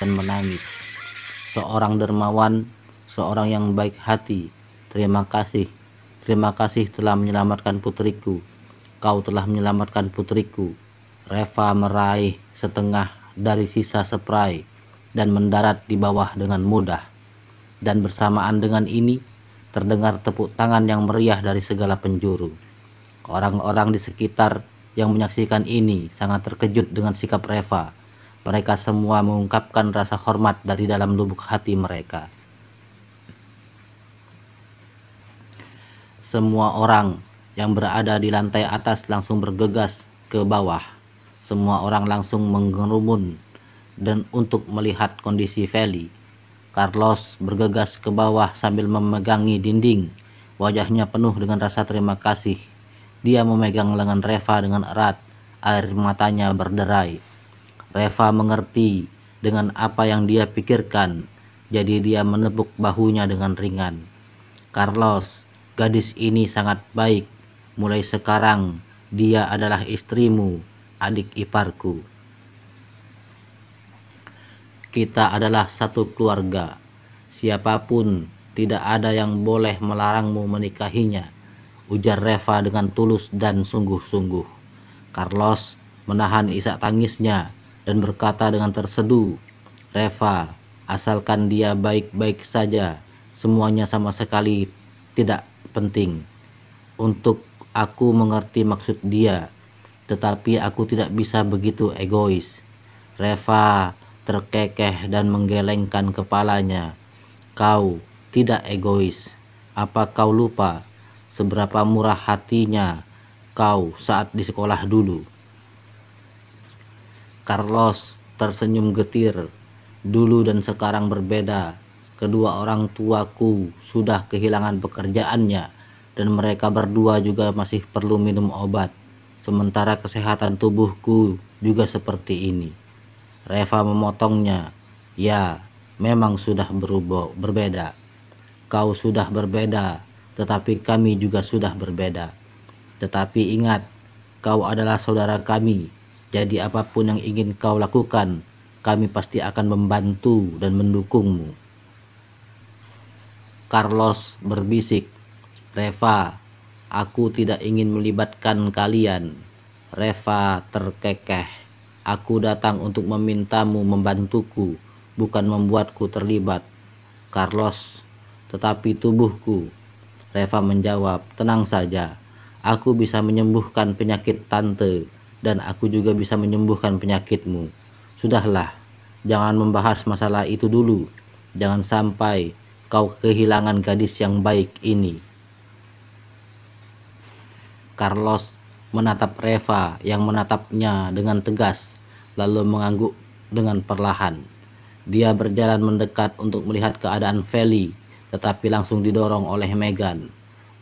dan menangis. Seorang dermawan, seorang yang baik hati. Terima kasih telah menyelamatkan putriku. Kau telah menyelamatkan putriku. Reva meraih setengah dari sisa spray dan mendarat di bawah dengan mudah. Dan bersamaan dengan ini, terdengar tepuk tangan yang meriah dari segala penjuru. Orang-orang di sekitar yang menyaksikan ini sangat terkejut dengan sikap Reva. Mereka semua mengungkapkan rasa hormat dari dalam lubuk hati mereka. Semua orang yang berada di lantai atas langsung bergegas ke bawah. Semua orang langsung mengerumun dan untuk melihat kondisi Feli. Carlos bergegas ke bawah sambil memegangi dinding. Wajahnya penuh dengan rasa terima kasih. Dia memegang lengan Reva dengan erat. Air matanya berderai. Reva mengerti dengan apa yang dia pikirkan. Jadi dia menepuk bahunya dengan ringan. Carlos, gadis ini sangat baik. Mulai sekarang dia adalah istrimu, adik iparku. Kita adalah satu keluarga. Siapapun tidak ada yang boleh melarangmu menikahinya, ujar Reva dengan tulus dan sungguh-sungguh. Carlos menahan isak tangisnya dan berkata dengan terseduh, Reva, asalkan dia baik-baik saja, semuanya sama sekali tidak penting. Untuk aku mengerti maksud dia, tetapi aku tidak bisa begitu egois. Reva terkekeh dan menggelengkan kepalanya. Kau tidak egois. Apa kau lupa seberapa murah hatinya kau saat di sekolah dulu? Carlos tersenyum getir. Dulu dan sekarang berbeda. Kedua orang tuaku sudah kehilangan pekerjaannya dan mereka berdua juga masih perlu minum obat. Sementara kesehatan tubuhku juga seperti ini. Reva memotongnya. Ya, memang sudah berbeda. Kau sudah berbeda, tetapi kami juga sudah berbeda. Tetapi ingat, kau adalah saudara kami. Jadi apapun yang ingin kau lakukan, kami pasti akan membantu dan mendukungmu. Carlos berbisik, Reva, aku tidak ingin melibatkan kalian. Reva terkekeh, aku datang untuk memintamu membantuku, bukan membuatku terlibat. Carlos, tetapi tubuhku. Reva menjawab, tenang saja, aku bisa menyembuhkan penyakit tante. Dan aku juga bisa menyembuhkan penyakitmu. Sudahlah, jangan membahas masalah itu dulu. Jangan sampai kau kehilangan gadis yang baik ini. Carlos menatap Reva yang menatapnya dengan tegas, lalu mengangguk dengan perlahan. Dia berjalan mendekat untuk melihat keadaan Feli, tetapi langsung didorong oleh Megan.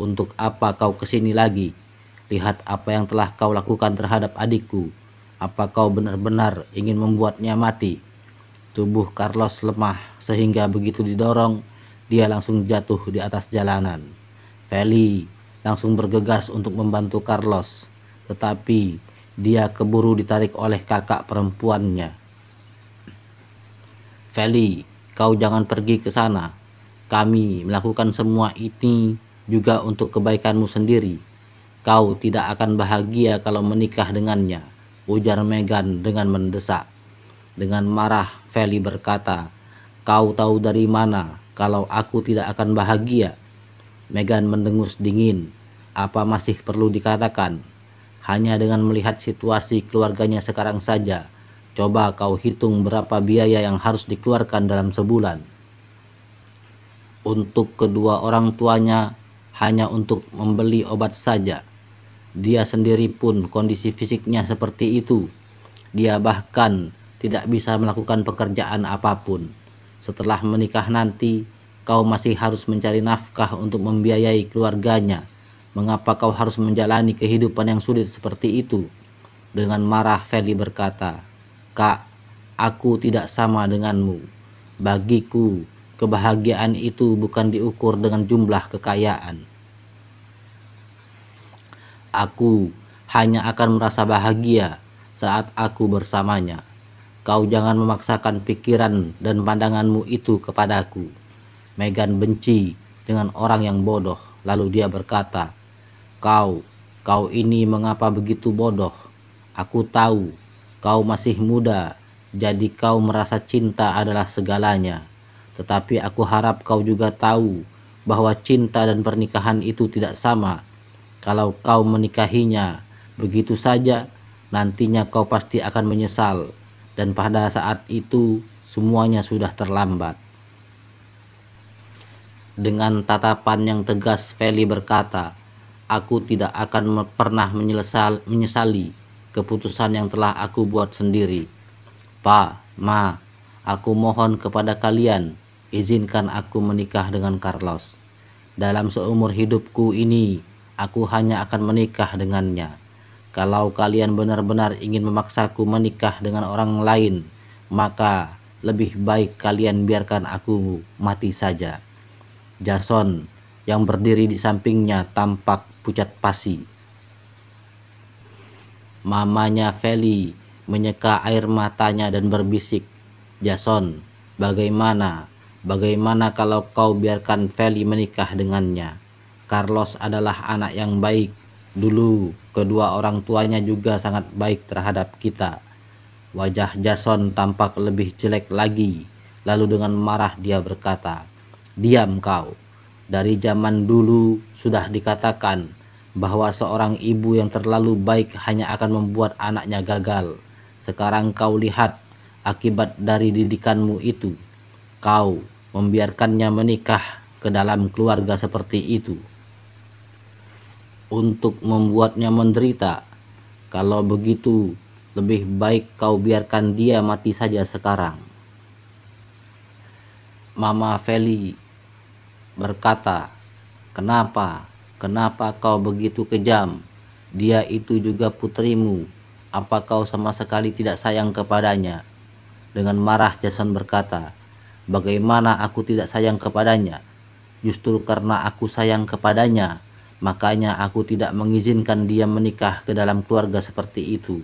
Untuk apa kau kesini lagi? Lihat apa yang telah kau lakukan terhadap adikku. Apa kau benar-benar ingin membuatnya mati? Tubuh Carlos lemah sehingga begitu didorong, dia langsung jatuh di atas jalanan. Feli langsung bergegas untuk membantu Carlos, tetapi dia keburu ditarik oleh kakak perempuannya. Feli, kau jangan pergi ke sana. Kami melakukan semua ini juga untuk kebaikanmu sendiri. Kau tidak akan bahagia kalau menikah dengannya, ujar Megan dengan mendesak. Dengan marah, Feli berkata, kau tahu dari mana kalau aku tidak akan bahagia? Megan mendengus dingin. Apa masih perlu dikatakan? Hanya dengan melihat situasi keluarganya sekarang saja, coba kau hitung berapa biaya yang harus dikeluarkan dalam sebulan. Untuk kedua orang tuanya, hanya untuk membeli obat saja. Dia sendiri pun kondisi fisiknya seperti itu. Dia bahkan tidak bisa melakukan pekerjaan apapun. Setelah menikah nanti, kau masih harus mencari nafkah untuk membiayai keluarganya. Mengapa kau harus menjalani kehidupan yang sulit seperti itu? Dengan marah Feli berkata, Kak, aku tidak sama denganmu. Bagiku, kebahagiaan itu bukan diukur dengan jumlah kekayaan. Aku hanya akan merasa bahagia saat aku bersamanya. Kau jangan memaksakan pikiran dan pandanganmu itu kepadaku. Megan benci dengan orang yang bodoh. Lalu dia berkata, Kau ini mengapa begitu bodoh? Aku tahu kau masih muda, jadi kau merasa cinta adalah segalanya. Tetapi aku harap kau juga tahu bahwa cinta dan pernikahan itu tidak sama. Kalau kau menikahinya begitu saja, nantinya kau pasti akan menyesal. Dan pada saat itu semuanya sudah terlambat. Dengan tatapan yang tegas, Feli berkata, aku tidak akan pernah menyesali keputusan yang telah aku buat sendiri. Pa, Ma, aku mohon kepada kalian, izinkan aku menikah dengan Carlos. Dalam seumur hidupku ini, aku hanya akan menikah dengannya. Kalau kalian benar-benar ingin memaksaku menikah dengan orang lain, maka lebih baik kalian biarkan aku mati saja. Jason yang berdiri di sampingnya tampak pucat pasi. Mamanya Feli menyeka air matanya dan berbisik, Jason, bagaimana kalau kau biarkan Feli menikah dengannya? Carlos adalah anak yang baik. Dulu kedua orang tuanya juga sangat baik terhadap kita. Wajah Jason tampak lebih jelek lagi. Lalu dengan marah dia berkata, diam kau. Dari zaman dulu sudah dikatakan bahwa seorang ibu yang terlalu baik hanya akan membuat anaknya gagal. Sekarang kau lihat akibat dari didikanmu itu. Kau membiarkannya menikah ke dalam keluarga seperti itu untuk membuatnya menderita. Kalau begitu, lebih baik kau biarkan dia mati saja sekarang. Mama Feli berkata, Kenapa kau begitu kejam? Dia itu juga putrimu. Apa kau sama sekali tidak sayang kepadanya? Dengan marah Jason berkata, bagaimana aku tidak sayang kepadanya? Justru karena aku sayang kepadanya, makanya aku tidak mengizinkan dia menikah ke dalam keluarga seperti itu.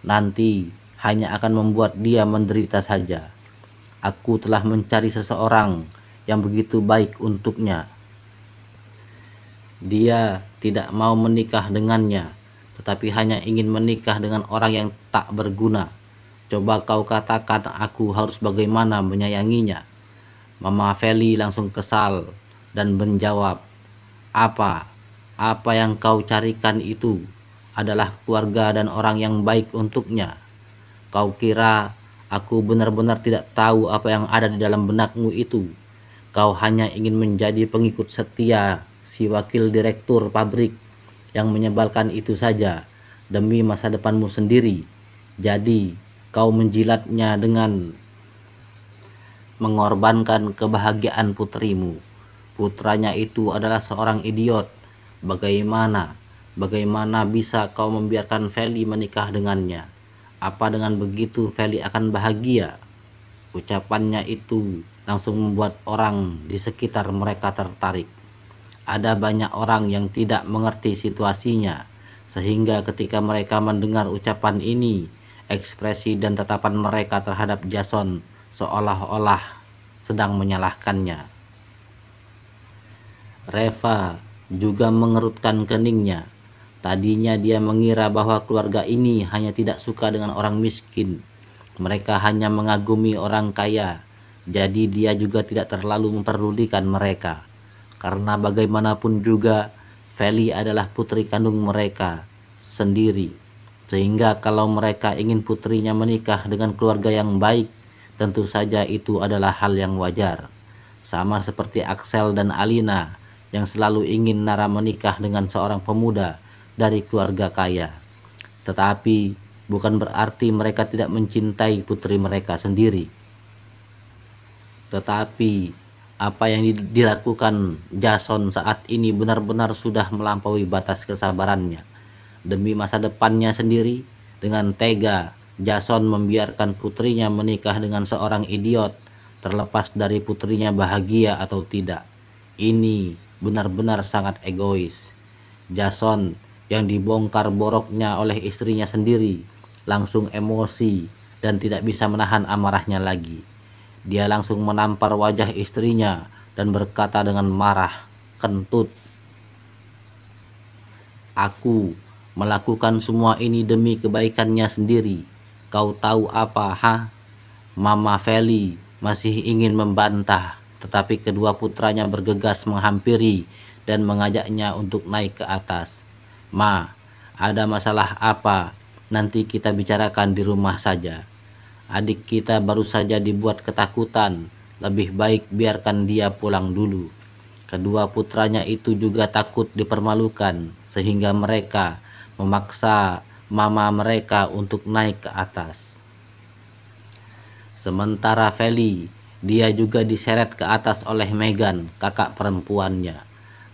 Nanti hanya akan membuat dia menderita saja. Aku telah mencari seseorang yang begitu baik untuknya. Dia tidak mau menikah dengannya, tetapi hanya ingin menikah dengan orang yang tak berguna. Coba kau katakan aku harus bagaimana menyayanginya. Mama Feli langsung kesal dan menjawab, Apa yang kau carikan itu adalah keluarga dan orang yang baik untuknya. Kau kira aku benar-benar tidak tahu apa yang ada di dalam benakmu itu. Kau hanya ingin menjadi pengikut setia si wakil direktur pabrik yang menyebalkan itu saja demi masa depanmu sendiri. Jadi kau menjilatnya dengan mengorbankan kebahagiaan putrimu. Putranya itu adalah seorang idiot. Bagaimana bisa kau membiarkan Feli menikah dengannya? Apa dengan begitu Feli akan bahagia? Ucapannya itu langsung membuat orang di sekitar mereka tertarik. Ada banyak orang yang tidak mengerti situasinya, sehingga ketika mereka mendengar ucapan ini, ekspresi dan tatapan mereka terhadap Jason seolah-olah sedang menyalahkannya. Reva juga mengerutkan keningnya. Tadinya dia mengira bahwa keluarga ini hanya tidak suka dengan orang miskin. Mereka hanya mengagumi orang kaya. Jadi dia juga tidak terlalu memperdulikan mereka. Karena bagaimanapun juga Feli adalah putri kandung mereka sendiri. Sehingga kalau mereka ingin putrinya menikah dengan keluarga yang baik, tentu saja itu adalah hal yang wajar. Sama seperti Axel dan Alina yang selalu ingin Nara menikah dengan seorang pemuda dari keluarga kaya. Tetapi bukan berarti mereka tidak mencintai putri mereka sendiri. Tetapi apa yang dilakukan Jason saat ini benar-benar sudah melampaui batas kesabarannya. Demi masa depannya sendiri, dengan tega Jason membiarkan putrinya menikah dengan seorang idiot, terlepas dari putrinya bahagia atau tidak. Ini benar-benar sangat egois. Jason yang dibongkar boroknya oleh istrinya sendiri langsung emosi dan tidak bisa menahan amarahnya lagi. Dia langsung menampar wajah istrinya dan berkata dengan marah, kentut, "Aku melakukan semua ini demi kebaikannya sendiri. Kau tahu apa, ha?" Mama Feli masih ingin membantah, tetapi kedua putranya bergegas menghampiri dan mengajaknya untuk naik ke atas. "Ma, ada masalah apa? Nanti kita bicarakan di rumah saja. Adik kita baru saja dibuat ketakutan. Lebih baik biarkan dia pulang dulu." Kedua putranya itu juga takut dipermalukan, sehingga mereka memaksa mama mereka untuk naik ke atas. Sementara Feli, dia juga diseret ke atas oleh Megan, kakak perempuannya.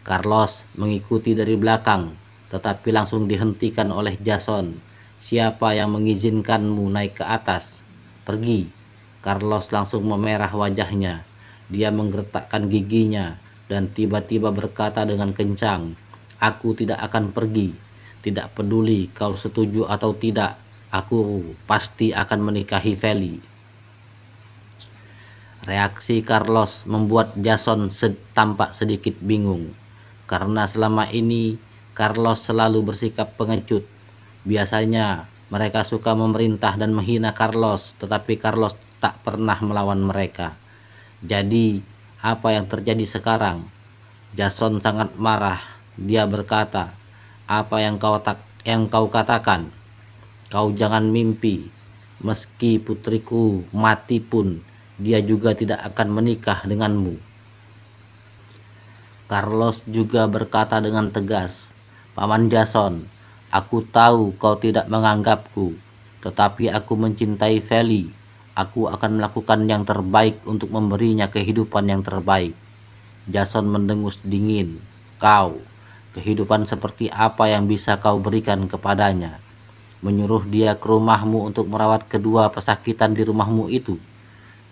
Carlos mengikuti dari belakang, tetapi langsung dihentikan oleh Jason. "Siapa yang mengizinkanmu naik ke atas? Pergi." Carlos langsung memerah wajahnya. Dia menggertakkan giginya dan tiba-tiba berkata dengan kencang, "Aku tidak akan pergi. Tidak peduli kau setuju atau tidak, aku pasti akan menikahi Feli." Reaksi Carlos membuat Jason tampak sedikit bingung, karena selama ini Carlos selalu bersikap pengecut. Biasanya mereka suka memerintah dan menghina Carlos, tetapi Carlos tak pernah melawan mereka. Jadi, apa yang terjadi sekarang? Jason sangat marah. Dia berkata, "Apa yang kau katakan? Kau jangan mimpi. Meski putriku mati pun, dia juga tidak akan menikah denganmu." Carlos juga berkata dengan tegas, "Paman Jason, aku tahu kau tidak menganggapku, tetapi aku mencintai Feli. Aku akan melakukan yang terbaik untuk memberinya kehidupan yang terbaik." Jason mendengus dingin. Kehidupan seperti apa yang bisa kau berikan kepadanya? Menyuruh dia ke rumahmu untuk merawat kedua pesakitan di rumahmu itu?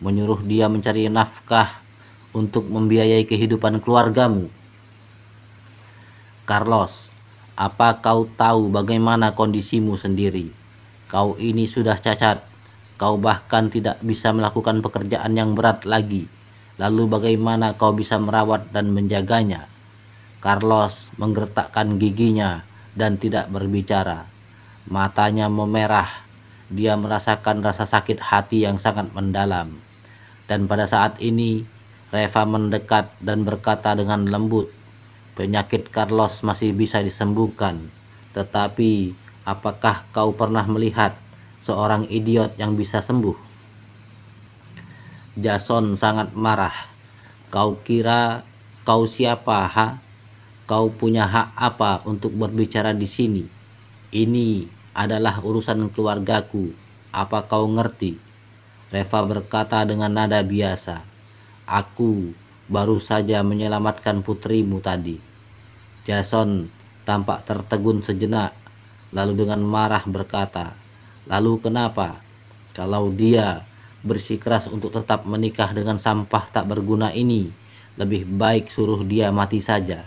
Menyuruh dia mencari nafkah untuk membiayai kehidupan keluargamu? Carlos, apa kau tahu bagaimana kondisimu sendiri? Kau ini sudah cacat. Kau bahkan tidak bisa melakukan pekerjaan yang berat lagi. Lalu bagaimana kau bisa merawat dan menjaganya? Carlos menggertakkan giginya dan tidak berbicara. Matanya memerah. Dia merasakan rasa sakit hati yang sangat mendalam. Dan pada saat ini, Reva mendekat dan berkata dengan lembut, "Penyakit Carlos masih bisa disembuhkan. Tetapi, apakah kau pernah melihat seorang idiot yang bisa sembuh?" Jason sangat marah. "Kau kira kau siapa, ha? Kau punya hak apa untuk berbicara di sini? Ini adalah urusan keluargaku. Apa kau ngerti?" Reva berkata dengan nada biasa, "Aku baru saja menyelamatkan putrimu tadi." Jason tampak tertegun sejenak, lalu dengan marah berkata, "Lalu kenapa? Kalau dia bersikeras untuk tetap menikah dengan sampah tak berguna ini, lebih baik suruh dia mati saja."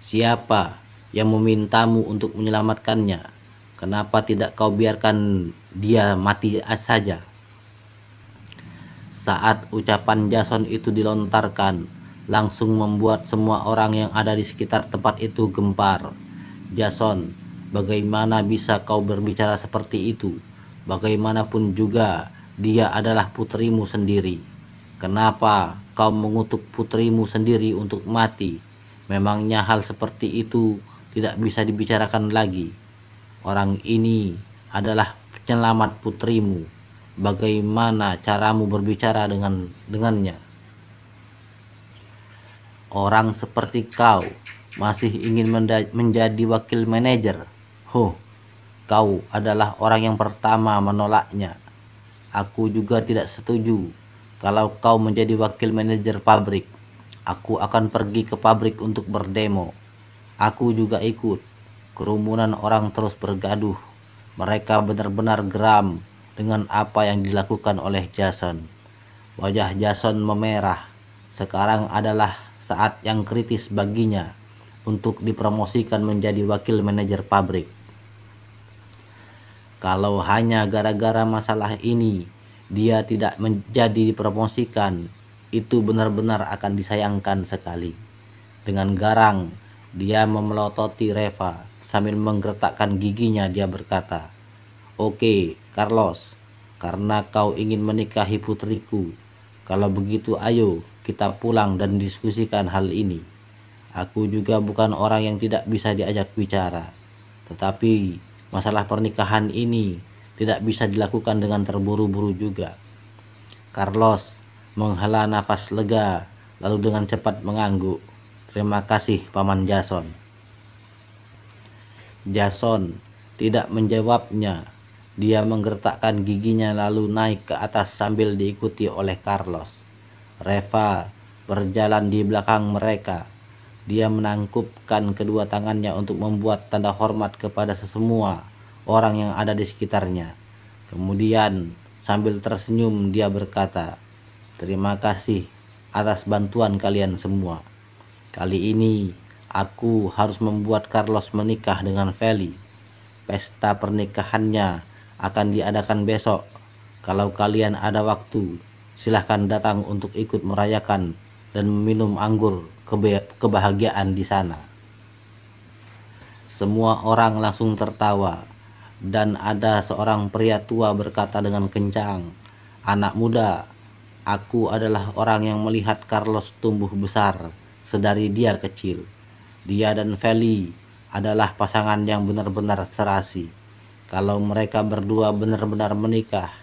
"Siapa yang memintamu untuk menyelamatkannya? Kenapa tidak kau biarkan dia mati saja?" Saat ucapan Jason itu dilontarkan, langsung membuat semua orang yang ada di sekitar tempat itu gempar. "Jason, bagaimana bisa kau berbicara seperti itu? Bagaimanapun juga, dia adalah putrimu sendiri. Kenapa kau mengutuk putrimu sendiri untuk mati? Memangnya hal seperti itu tidak bisa dibicarakan lagi? Orang ini adalah penyelamat putrimu. Bagaimana caramu berbicara dengannya? Orang seperti kau masih ingin menjadi wakil manajer? Kau adalah orang yang pertama menolaknya. Aku juga tidak setuju kalau kau menjadi wakil manajer pabrik. Aku akan pergi ke pabrik untuk berdemo." Aku juga ikut. Kerumunan orang terus bergaduh. Mereka benar-benar geram dengan apa yang dilakukan oleh Jason. Wajah Jason memerah. Sekarang adalah saat yang kritis baginya untuk dipromosikan menjadi wakil manajer pabrik. Kalau hanya gara-gara masalah ini dia tidak menjadi dipromosikan, itu benar-benar akan disayangkan sekali. Dengan garang, dia memelototi Reva sambil menggertakkan giginya. Dia berkata, "Oke, Carlos, karena kau ingin menikahi putriku. Kalau begitu ayo kita pulang dan diskusikan hal ini. Aku juga bukan orang yang tidak bisa diajak bicara. Tetapi masalah pernikahan ini tidak bisa dilakukan dengan terburu-buru juga." Carlos menghela nafas lega lalu dengan cepat mengangguk. "Terima kasih, Paman Jason." Jason tidak menjawabnya. Dia menggertakkan giginya lalu naik ke atas sambil diikuti oleh Carlos. Reva berjalan di belakang mereka. Dia menangkupkan kedua tangannya untuk membuat tanda hormat kepada sesemua orang yang ada di sekitarnya. Kemudian sambil tersenyum dia berkata, "Terima kasih atas bantuan kalian semua. Kali ini aku harus membuat Carlos menikah dengan Feli. Pesta pernikahannya akan diadakan besok. Kalau kalian ada waktu, silahkan datang untuk ikut merayakan dan meminum anggur kebahagiaan di sana." Semua orang langsung tertawa, dan ada seorang pria tua berkata dengan kencang, "Anak muda, aku adalah orang yang melihat Carlos tumbuh besar sedari dia kecil. Dia dan Feli adalah pasangan yang benar-benar serasi. Kalau mereka berdua benar-benar menikah,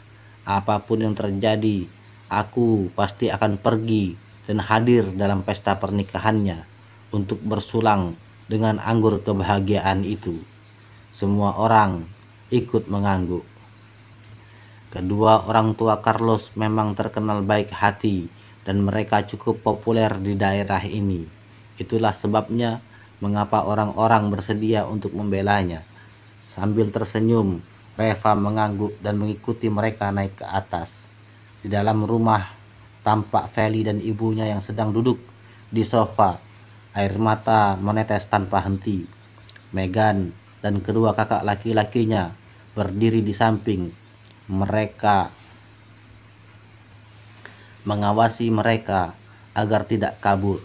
apapun yang terjadi, aku pasti akan pergi dan hadir dalam pesta pernikahannya untuk bersulang dengan anggur kebahagiaan itu." Semua orang ikut mengangguk. Kedua orang tua Carlos memang terkenal baik hati dan mereka cukup populer di daerah ini. Itulah sebabnya mengapa orang-orang bersedia untuk membelanya. Sambil tersenyum, Reva mengangguk dan mengikuti mereka naik ke atas. Di dalam rumah, tampak Feli dan ibunya yang sedang duduk di sofa. Air mata menetes tanpa henti. Megan dan kedua kakak laki-lakinya berdiri di samping. Mereka mengawasi mereka agar tidak kabur.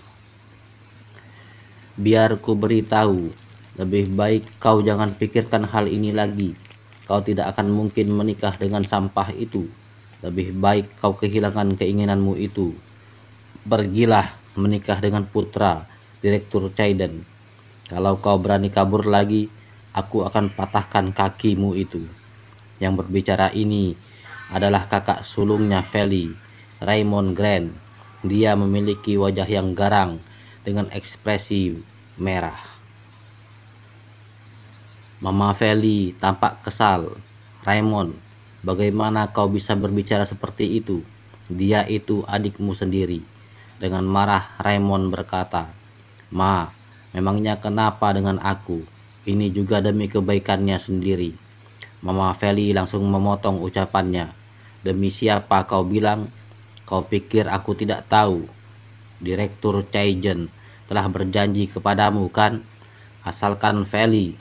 "Biar ku beritahu, lebih baik kau jangan pikirkan hal ini lagi. Kau tidak akan mungkin menikah dengan sampah itu. Lebih baik kau kehilangan keinginanmu itu. Pergilah menikah dengan putra Direktur Chaiden. Kalau kau berani kabur lagi, aku akan patahkan kakimu itu." Yang berbicara ini adalah kakak sulungnya Feli, Raymond Grant. Dia memiliki wajah yang garang dengan ekspresi merah. Mama Feli tampak kesal. "Raymond, bagaimana kau bisa berbicara seperti itu? Dia itu adikmu sendiri." Dengan marah Raymond berkata, "Ma, memangnya kenapa dengan aku? Ini juga demi kebaikannya sendiri." Mama Feli langsung memotong ucapannya. "Demi siapa kau bilang? Kau pikir aku tidak tahu? Direktur Chaiden telah berjanji kepadamu kan? Asalkan Feli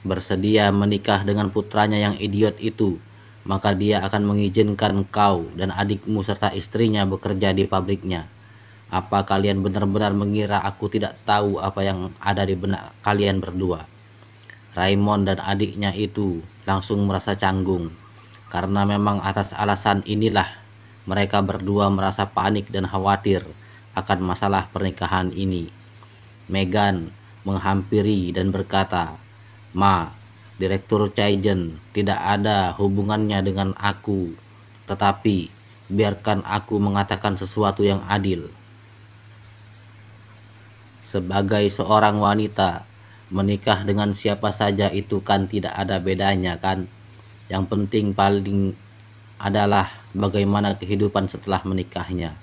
bersedia menikah dengan putranya yang idiot itu, maka dia akan mengizinkan kau dan adikmu serta istrinya bekerja di pabriknya. Apa kalian benar-benar mengira aku tidak tahu apa yang ada di benak kalian berdua?" Raymond dan adiknya itu langsung merasa canggung, karena memang atas alasan inilah mereka berdua merasa panik dan khawatir akan masalah pernikahan ini. Megan menghampiri dan berkata, "Ma, Direktur Chaiden tidak ada hubungannya dengan aku, tetapi biarkan aku mengatakan sesuatu yang adil. Sebagai seorang wanita, menikah dengan siapa saja itu kan tidak ada bedanya kan? Yang penting paling adalah bagaimana kehidupan setelah menikahnya.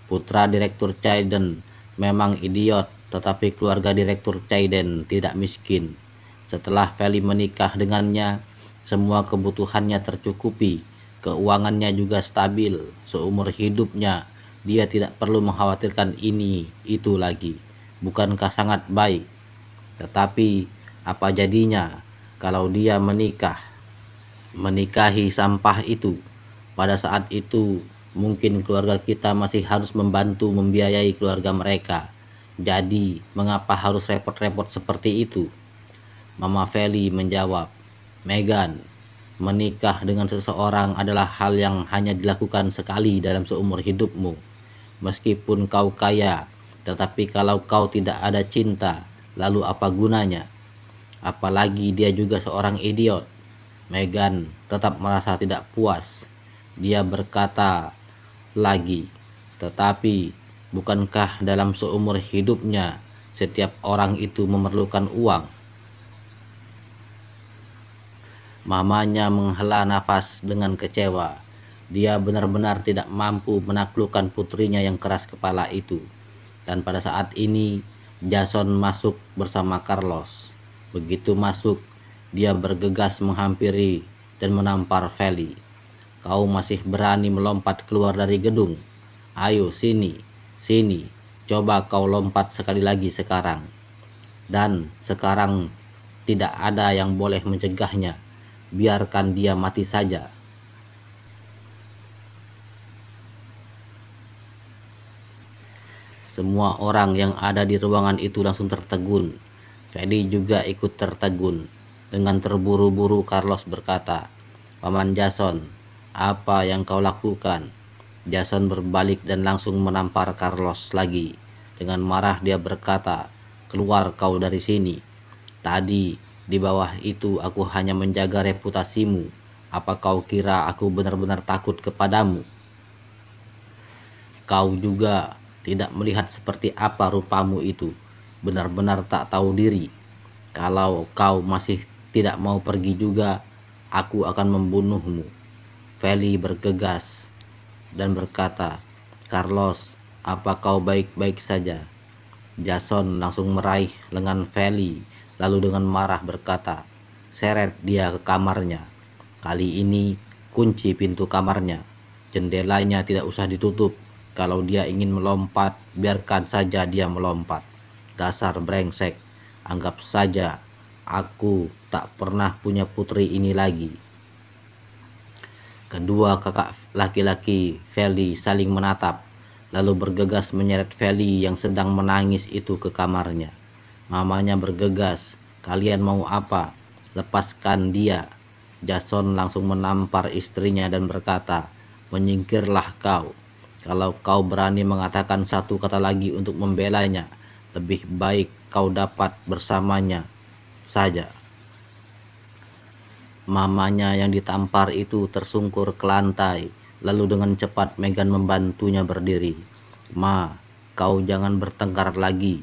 Putra Direktur Chaiden memang idiot, tetapi keluarga Direktur Chaiden tidak miskin. Setelah Feli menikah dengannya, semua kebutuhannya tercukupi, keuangannya juga stabil. Seumur hidupnya, dia tidak perlu mengkhawatirkan ini, itu lagi. Bukankah sangat baik? Tetapi apa jadinya kalau dia menikahi sampah itu. Pada saat itu mungkin keluarga kita masih harus membantu membiayai keluarga mereka. Jadi mengapa harus repot-repot seperti itu? Mama Feli menjawab, Megan, menikah dengan seseorang adalah hal yang hanya dilakukan sekali dalam seumur hidupmu. Meskipun kau kaya, tetapi kalau kau tidak ada cinta, lalu apa gunanya? Apalagi dia juga seorang idiot. Megan tetap merasa tidak puas. Dia berkata lagi, tetapi bukankah dalam seumur hidupnya setiap orang itu memerlukan uang? Mamanya menghela nafas dengan kecewa. Dia benar-benar tidak mampu menaklukkan putrinya yang keras kepala itu. Dan pada saat ini, Jason masuk bersama Carlos. Begitu masuk, dia bergegas menghampiri dan menampar Feli. Kau masih berani melompat keluar dari gedung? Ayo sini, sini, coba kau lompat sekali lagi sekarang. Dan sekarang tidak ada yang boleh mencegahnya. Biarkan dia mati saja. Semua orang yang ada di ruangan itu langsung tertegun. Feli juga ikut tertegun. Dengan terburu-buru Carlos berkata, Paman Jason, apa yang kau lakukan? Jason berbalik dan langsung menampar Carlos lagi. Dengan marah dia berkata, keluar kau dari sini. Tadi di bawah itu aku hanya menjaga reputasimu. Apa kau kira aku benar-benar takut kepadamu? Kau juga tidak melihat seperti apa rupamu itu. Benar-benar tak tahu diri. Kalau kau masih tidak mau pergi juga, aku akan membunuhmu. Feli bergegas dan berkata, Carlos, apa kau baik-baik saja? Jason langsung meraih lengan Feli, lalu dengan marah berkata, seret dia ke kamarnya. Kali ini kunci pintu kamarnya. Jendelanya tidak usah ditutup. Kalau dia ingin melompat, biarkan saja dia melompat. Dasar brengsek. Anggap saja aku tak pernah punya putri ini lagi. Kedua kakak laki-laki Feli saling menatap, lalu bergegas menyeret Feli yang sedang menangis itu ke kamarnya. Mamanya bergegas, kalian mau apa? Lepaskan dia. Jason langsung menampar istrinya dan berkata, menyingkirlah kau. Kalau kau berani mengatakan satu kata lagi untuk membelanya, lebih baik kau dapat bersamanya saja. Mamanya yang ditampar itu tersungkur ke lantai, lalu dengan cepat Megan membantunya berdiri. Ma, kau jangan bertengkar lagi.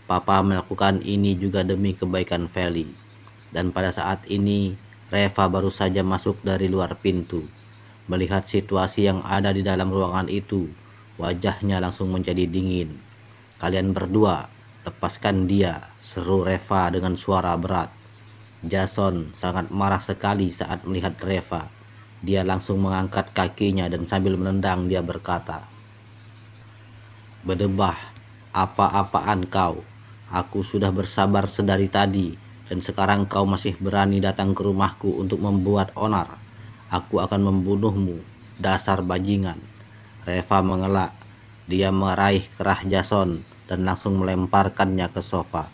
Papa melakukan ini juga demi kebaikan Feli. Dan pada saat ini, Reva baru saja masuk dari luar pintu. Melihat situasi yang ada di dalam ruangan itu, wajahnya langsung menjadi dingin. Kalian berdua, lepaskan dia, seru Reva dengan suara berat. Jason sangat marah sekali saat melihat Reva. Dia langsung mengangkat kakinya dan sambil menendang dia berkata, Bedebah, apa-apaan kau? Aku sudah bersabar sedari tadi, dan sekarang kau masih berani datang ke rumahku untuk membuat onar. Aku akan membunuhmu, dasar bajingan. Reva mengelak. Dia meraih kerah Jason dan langsung melemparkannya ke sofa.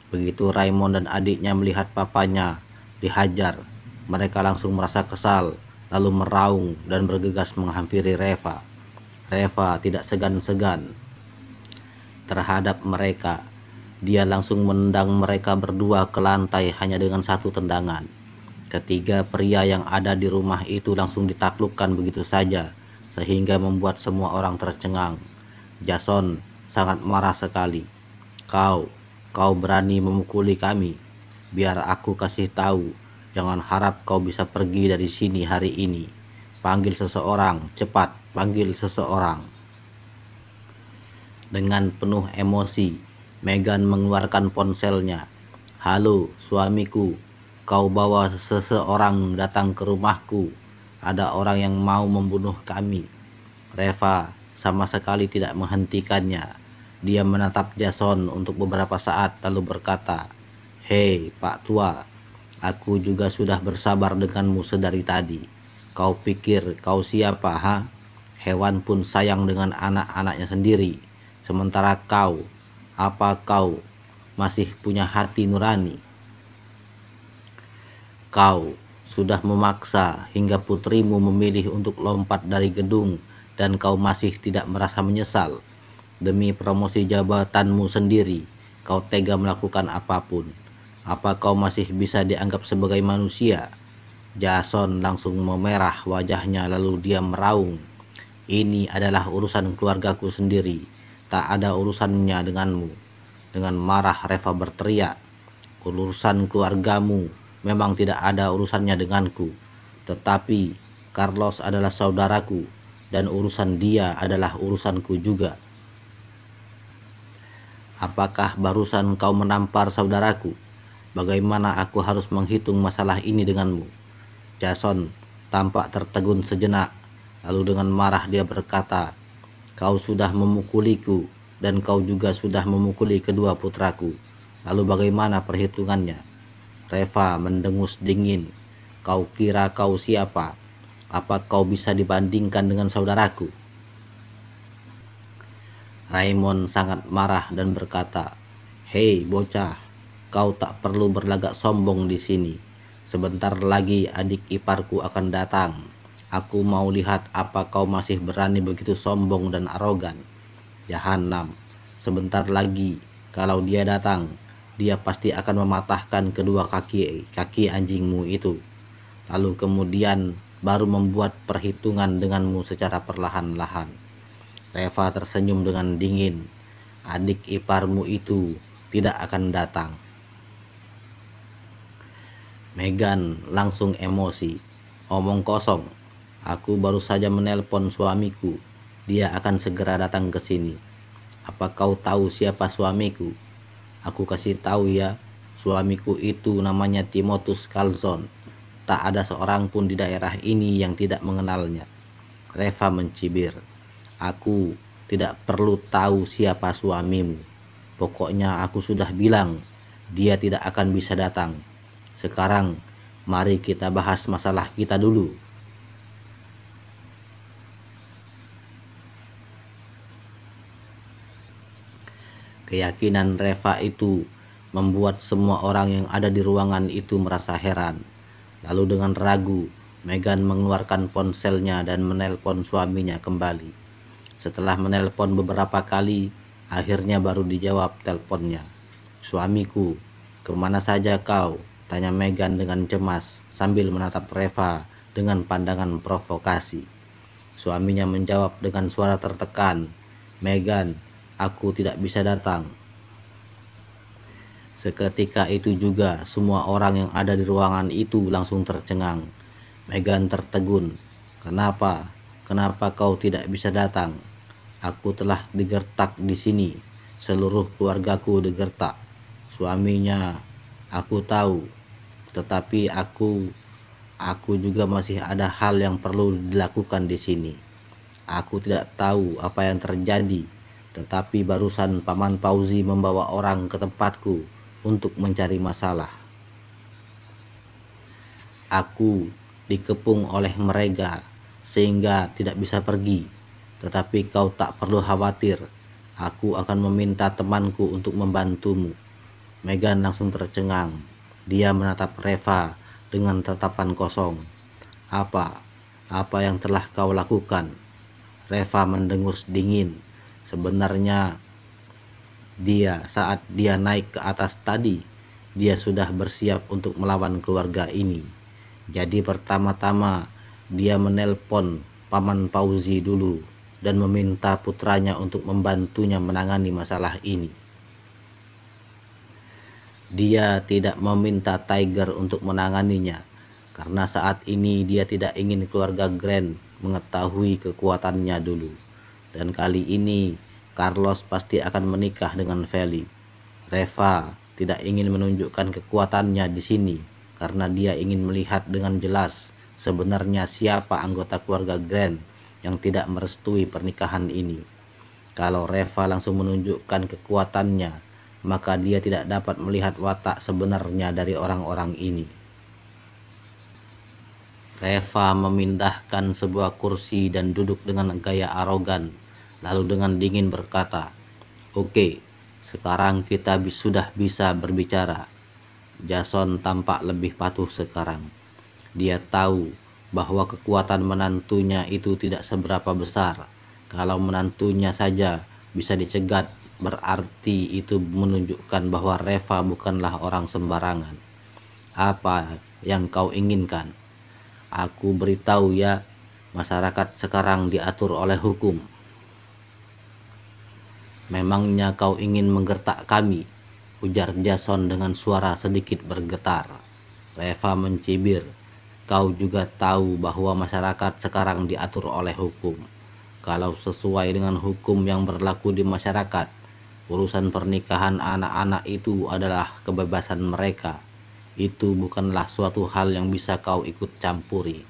Begitu Raymond dan adiknya melihat papanya dihajar, mereka langsung merasa kesal, lalu meraung dan bergegas menghampiri Reva. Reva tidak segan-segan terhadap mereka. Dia langsung menendang mereka berdua ke lantai hanya dengan satu tendangan. Ketiga pria yang ada di rumah itu langsung ditaklukkan begitu saja, sehingga membuat semua orang tercengang. Jason sangat marah sekali. Kau berani memukuli kami? Biar aku kasih tahu, jangan harap kau bisa pergi dari sini hari ini. Panggil seseorang, cepat, panggil seseorang. Dengan penuh emosi, Megan mengeluarkan ponselnya. Halo, suamiku, kau bawa seseorang datang ke rumahku. Ada orang yang mau membunuh kami. Reva sama sekali tidak menghentikannya. Dia menatap Jason untuk beberapa saat lalu berkata, Hei, Pak Tua, Aku juga sudah bersabar denganmu sedari tadi. Kau pikir kau siapa, ha? Hewan pun sayang dengan anak-anaknya sendiri. Sementara kau, apa kau masih punya hati nurani? Kau sudah memaksa hingga putrimu memilih untuk lompat dari gedung dan kau masih tidak merasa menyesal. Demi promosi jabatanmu sendiri, kau tega melakukan apapun. Apa kau masih bisa dianggap sebagai manusia? Jason langsung memerah wajahnya lalu dia meraung. Ini adalah urusan keluargaku sendiri, tak ada urusannya denganmu. Dengan marah Reva berteriak, urusan keluargamu memang tidak ada urusannya denganku. Tetapi Carlos adalah saudaraku dan urusan dia adalah urusanku juga. Apakah barusan kau menampar saudaraku? Bagaimana aku harus menghitung masalah ini denganmu? Jason tampak tertegun sejenak, lalu dengan marah dia berkata, kau sudah memukuliku dan kau juga sudah memukuli kedua putraku. Lalu bagaimana perhitungannya? Reva mendengus dingin. Kau kira kau siapa? Apa kau bisa dibandingkan dengan saudaraku? Raymond sangat marah dan berkata, hei bocah, kau tak perlu berlagak sombong di sini. Sebentar lagi adik iparku akan datang. Aku mau lihat apa kau masih berani begitu sombong dan arogan. Jahanam, sebentar lagi kalau dia datang, dia pasti akan mematahkan kedua kaki anjingmu itu. Lalu kemudian baru membuat perhitungan denganmu secara perlahan-lahan. Reva tersenyum dengan dingin. Adik iparmu itu tidak akan datang. Megan langsung emosi. Omong kosong. Aku baru saja menelpon suamiku. Dia akan segera datang ke sini. Apa kau tahu siapa suamiku? Aku kasih tahu ya. Suamiku itu namanya Timothus Carlson. Tak ada seorang pun di daerah ini yang tidak mengenalnya. Reva mencibir. Aku tidak perlu tahu siapa suamimu. Pokoknya aku sudah bilang dia tidak akan bisa datang. Sekarang mari kita bahas masalah kita dulu. Keyakinan Reva itu membuat semua orang yang ada di ruangan itu merasa heran. Lalu dengan ragu, Megan mengeluarkan ponselnya dan menelpon suaminya kembali. Setelah menelpon beberapa kali, akhirnya baru dijawab teleponnya. Suamiku, kemana saja kau? Tanya Megan dengan cemas sambil menatap Reva dengan pandangan provokasi. Suaminya menjawab dengan suara tertekan, Megan, aku tidak bisa datang. Seketika itu juga semua orang yang ada di ruangan itu langsung tercengang. Megan tertegun. Kenapa? Kenapa kau tidak bisa datang? Aku telah digertak di sini. Seluruh keluargaku digertak. Suaminya, aku tahu. Tetapi aku juga masih ada hal yang perlu dilakukan di sini. Aku tidak tahu apa yang terjadi. Tetapi barusan Paman Fauzi membawa orang ke tempatku untuk mencari masalah. Aku dikepung oleh mereka sehingga tidak bisa pergi. Tetapi kau tak perlu khawatir, aku akan meminta temanku untuk membantumu. Megan langsung tercengang. Dia menatap Reva dengan tatapan kosong. Apa yang telah kau lakukan? Reva mendengus dingin. Sebenarnya saat dia naik ke atas tadi, dia sudah bersiap untuk melawan keluarga ini. Jadi pertama-tama dia menelpon Paman Fauzi dulu dan meminta putranya untuk membantunya menangani masalah ini. Dia tidak meminta Tiger untuk menanganinya, karena saat ini dia tidak ingin keluarga Grant mengetahui kekuatannya dulu. Dan kali ini Carlos pasti akan menikah dengan Feli. Reva tidak ingin menunjukkan kekuatannya di sini, karena dia ingin melihat dengan jelas sebenarnya siapa anggota keluarga Grant yang tidak merestui pernikahan ini. Kalau Reva langsung menunjukkan kekuatannya, maka dia tidak dapat melihat watak sebenarnya dari orang-orang ini. Reva memindahkan sebuah kursi dan duduk dengan gaya arogan, lalu dengan dingin berkata, "Oke, sekarang kita sudah bisa berbicara." Jason tampak lebih patuh sekarang. Dia tahu bahwa kekuatan menantunya itu tidak seberapa besar. Kalau menantunya saja bisa dicegat, berarti itu menunjukkan bahwa Reva bukanlah orang sembarangan. "Apa yang kau inginkan?" "Aku beritahu ya, masyarakat sekarang diatur oleh hukum." "Memangnya kau ingin menggertak kami?" ujar Jason dengan suara sedikit bergetar. Reva mencibir, "Kau juga tahu bahwa masyarakat sekarang diatur oleh hukum. Kalau sesuai dengan hukum yang berlaku di masyarakat, urusan pernikahan anak-anak itu adalah kebebasan mereka. Itu bukanlah suatu hal yang bisa kau ikut campuri.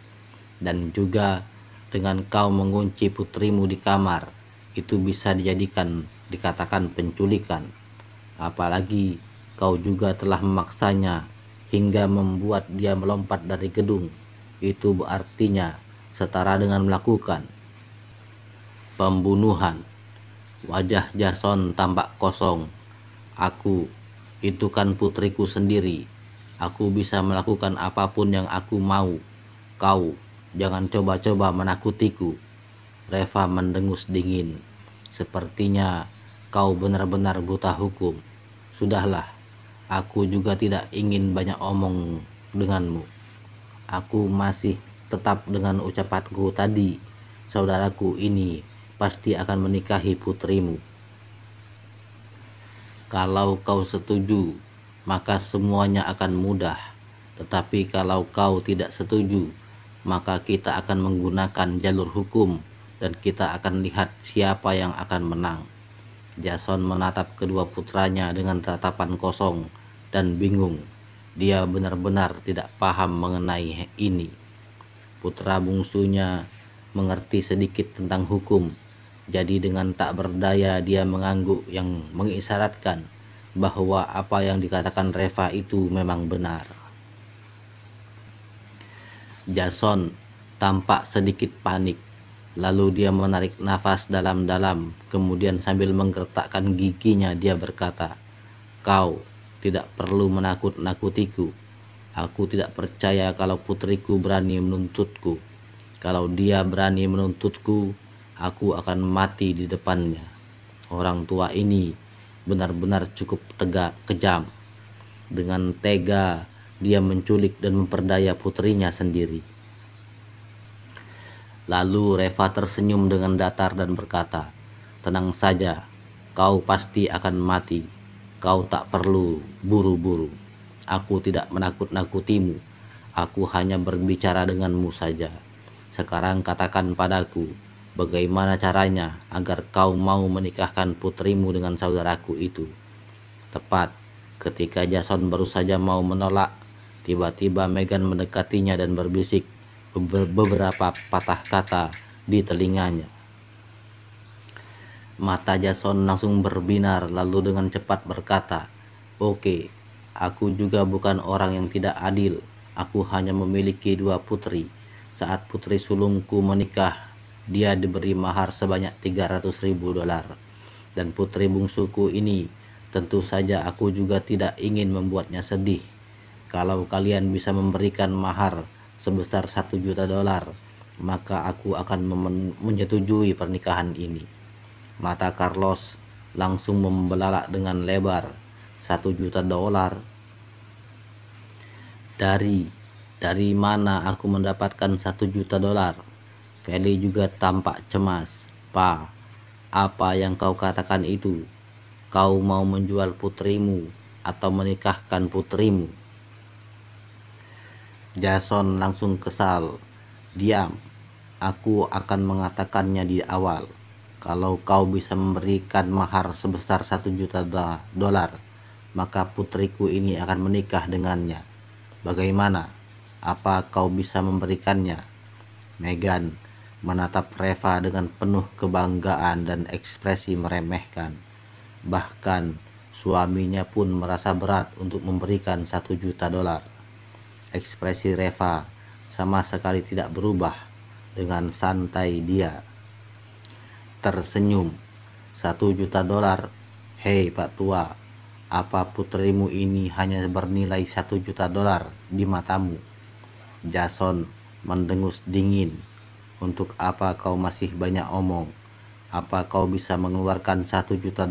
Dan juga dengan kau mengunci putrimu di kamar, itu bisa dikatakan penculikan. Apalagi kau juga telah memaksanya hingga membuat dia melompat dari gedung. Itu artinya setara dengan melakukan pembunuhan." Wajah Jason tampak kosong. Itu kan putriku sendiri. Aku bisa melakukan apapun yang aku mau. Kau jangan coba-coba menakutiku." Reva mendengus dingin. "Sepertinya kau benar-benar buta hukum." "Sudahlah, aku juga tidak ingin banyak omong denganmu. Aku masih tetap dengan ucapanku tadi. Saudaraku ini pasti akan menikahi putrimu. Kalau kau setuju, maka semuanya akan mudah. Tetapi kalau kau tidak setuju, maka kita akan menggunakan jalur hukum dan kita akan lihat siapa yang akan menang." Jason menatap kedua putranya dengan tatapan kosong dan bingung. Dia benar-benar tidak paham mengenai ini. Putra bungsunya mengerti sedikit tentang hukum, jadi dengan tak berdaya dia mengangguk yang mengisyaratkan bahwa apa yang dikatakan Reva itu memang benar. Jason tampak sedikit panik. Lalu dia menarik nafas dalam-dalam, kemudian sambil menggertakkan giginya dia berkata, "Kau tidak perlu menakut-nakutiku. Aku tidak percaya kalau putriku berani menuntutku. Kalau dia berani menuntutku, aku akan mati di depannya." Orang tua ini benar-benar cukup kejam. Dengan tega dia menculik dan memperdaya putrinya sendiri. Lalu Reva tersenyum dengan datar dan berkata, "Tenang saja, kau pasti akan mati. Kau tak perlu buru-buru. Aku tidak menakut-nakutimu. Aku hanya berbicara denganmu saja. Sekarang katakan padaku, bagaimana caranya agar kau mau menikahkan putrimu dengan saudaraku itu?" Tepat ketika Jason baru saja mau menolak, tiba-tiba Megan mendekatinya dan berbisik beberapa patah kata di telinganya. Mata Jason langsung berbinar lalu dengan cepat berkata, "Oke, aku juga bukan orang yang tidak adil. Aku hanya memiliki 2 putri. Saat putri sulungku menikah, dia diberi mahar sebanyak $300.000. Dan putri bungsuku ini, tentu saja aku juga tidak ingin membuatnya sedih. Kalau kalian bisa memberikan mahar sebesar $1 juta, maka aku akan menyetujui pernikahan ini." Mata Carlos langsung membelalak dengan lebar. $1 juta? Dari mana aku mendapatkan $1 juta? Feli juga tampak cemas. "Pa, apa yang kau katakan itu? Kau mau menjual putrimu atau menikahkan putrimu?" Jason langsung kesal. "Diam, aku akan mengatakannya di awal. Kalau kau bisa memberikan mahar sebesar $1 juta, maka putriku ini akan menikah dengannya. Bagaimana? Apa kau bisa memberikannya?" Megan menatap Reva dengan penuh kebanggaan dan ekspresi meremehkan. Bahkan suaminya pun merasa berat untuk memberikan $1 juta. Ekspresi Reva sama sekali tidak berubah. Dengan santai dia tersenyum. $1 juta. Hei Pak Tua, apa putrimu ini hanya bernilai $1 juta di matamu? Jason mendengus dingin. Untuk apa kau masih banyak omong? Apa kau bisa mengeluarkan $1 juta?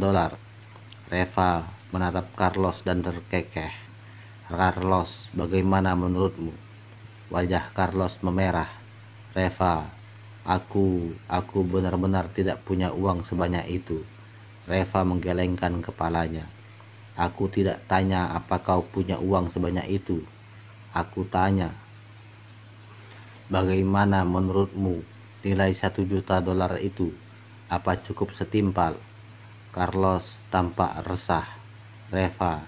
Reva menatap Carlos dan terkekeh. Carlos, bagaimana menurutmu? Wajah Carlos memerah. Reva, aku benar-benar tidak punya uang sebanyak itu. Reva menggelengkan kepalanya. Aku tidak tanya apa kau punya uang sebanyak itu. Aku tanya, bagaimana menurutmu nilai $1 juta itu? Apa cukup setimpal? Carlos tampak resah. Reva,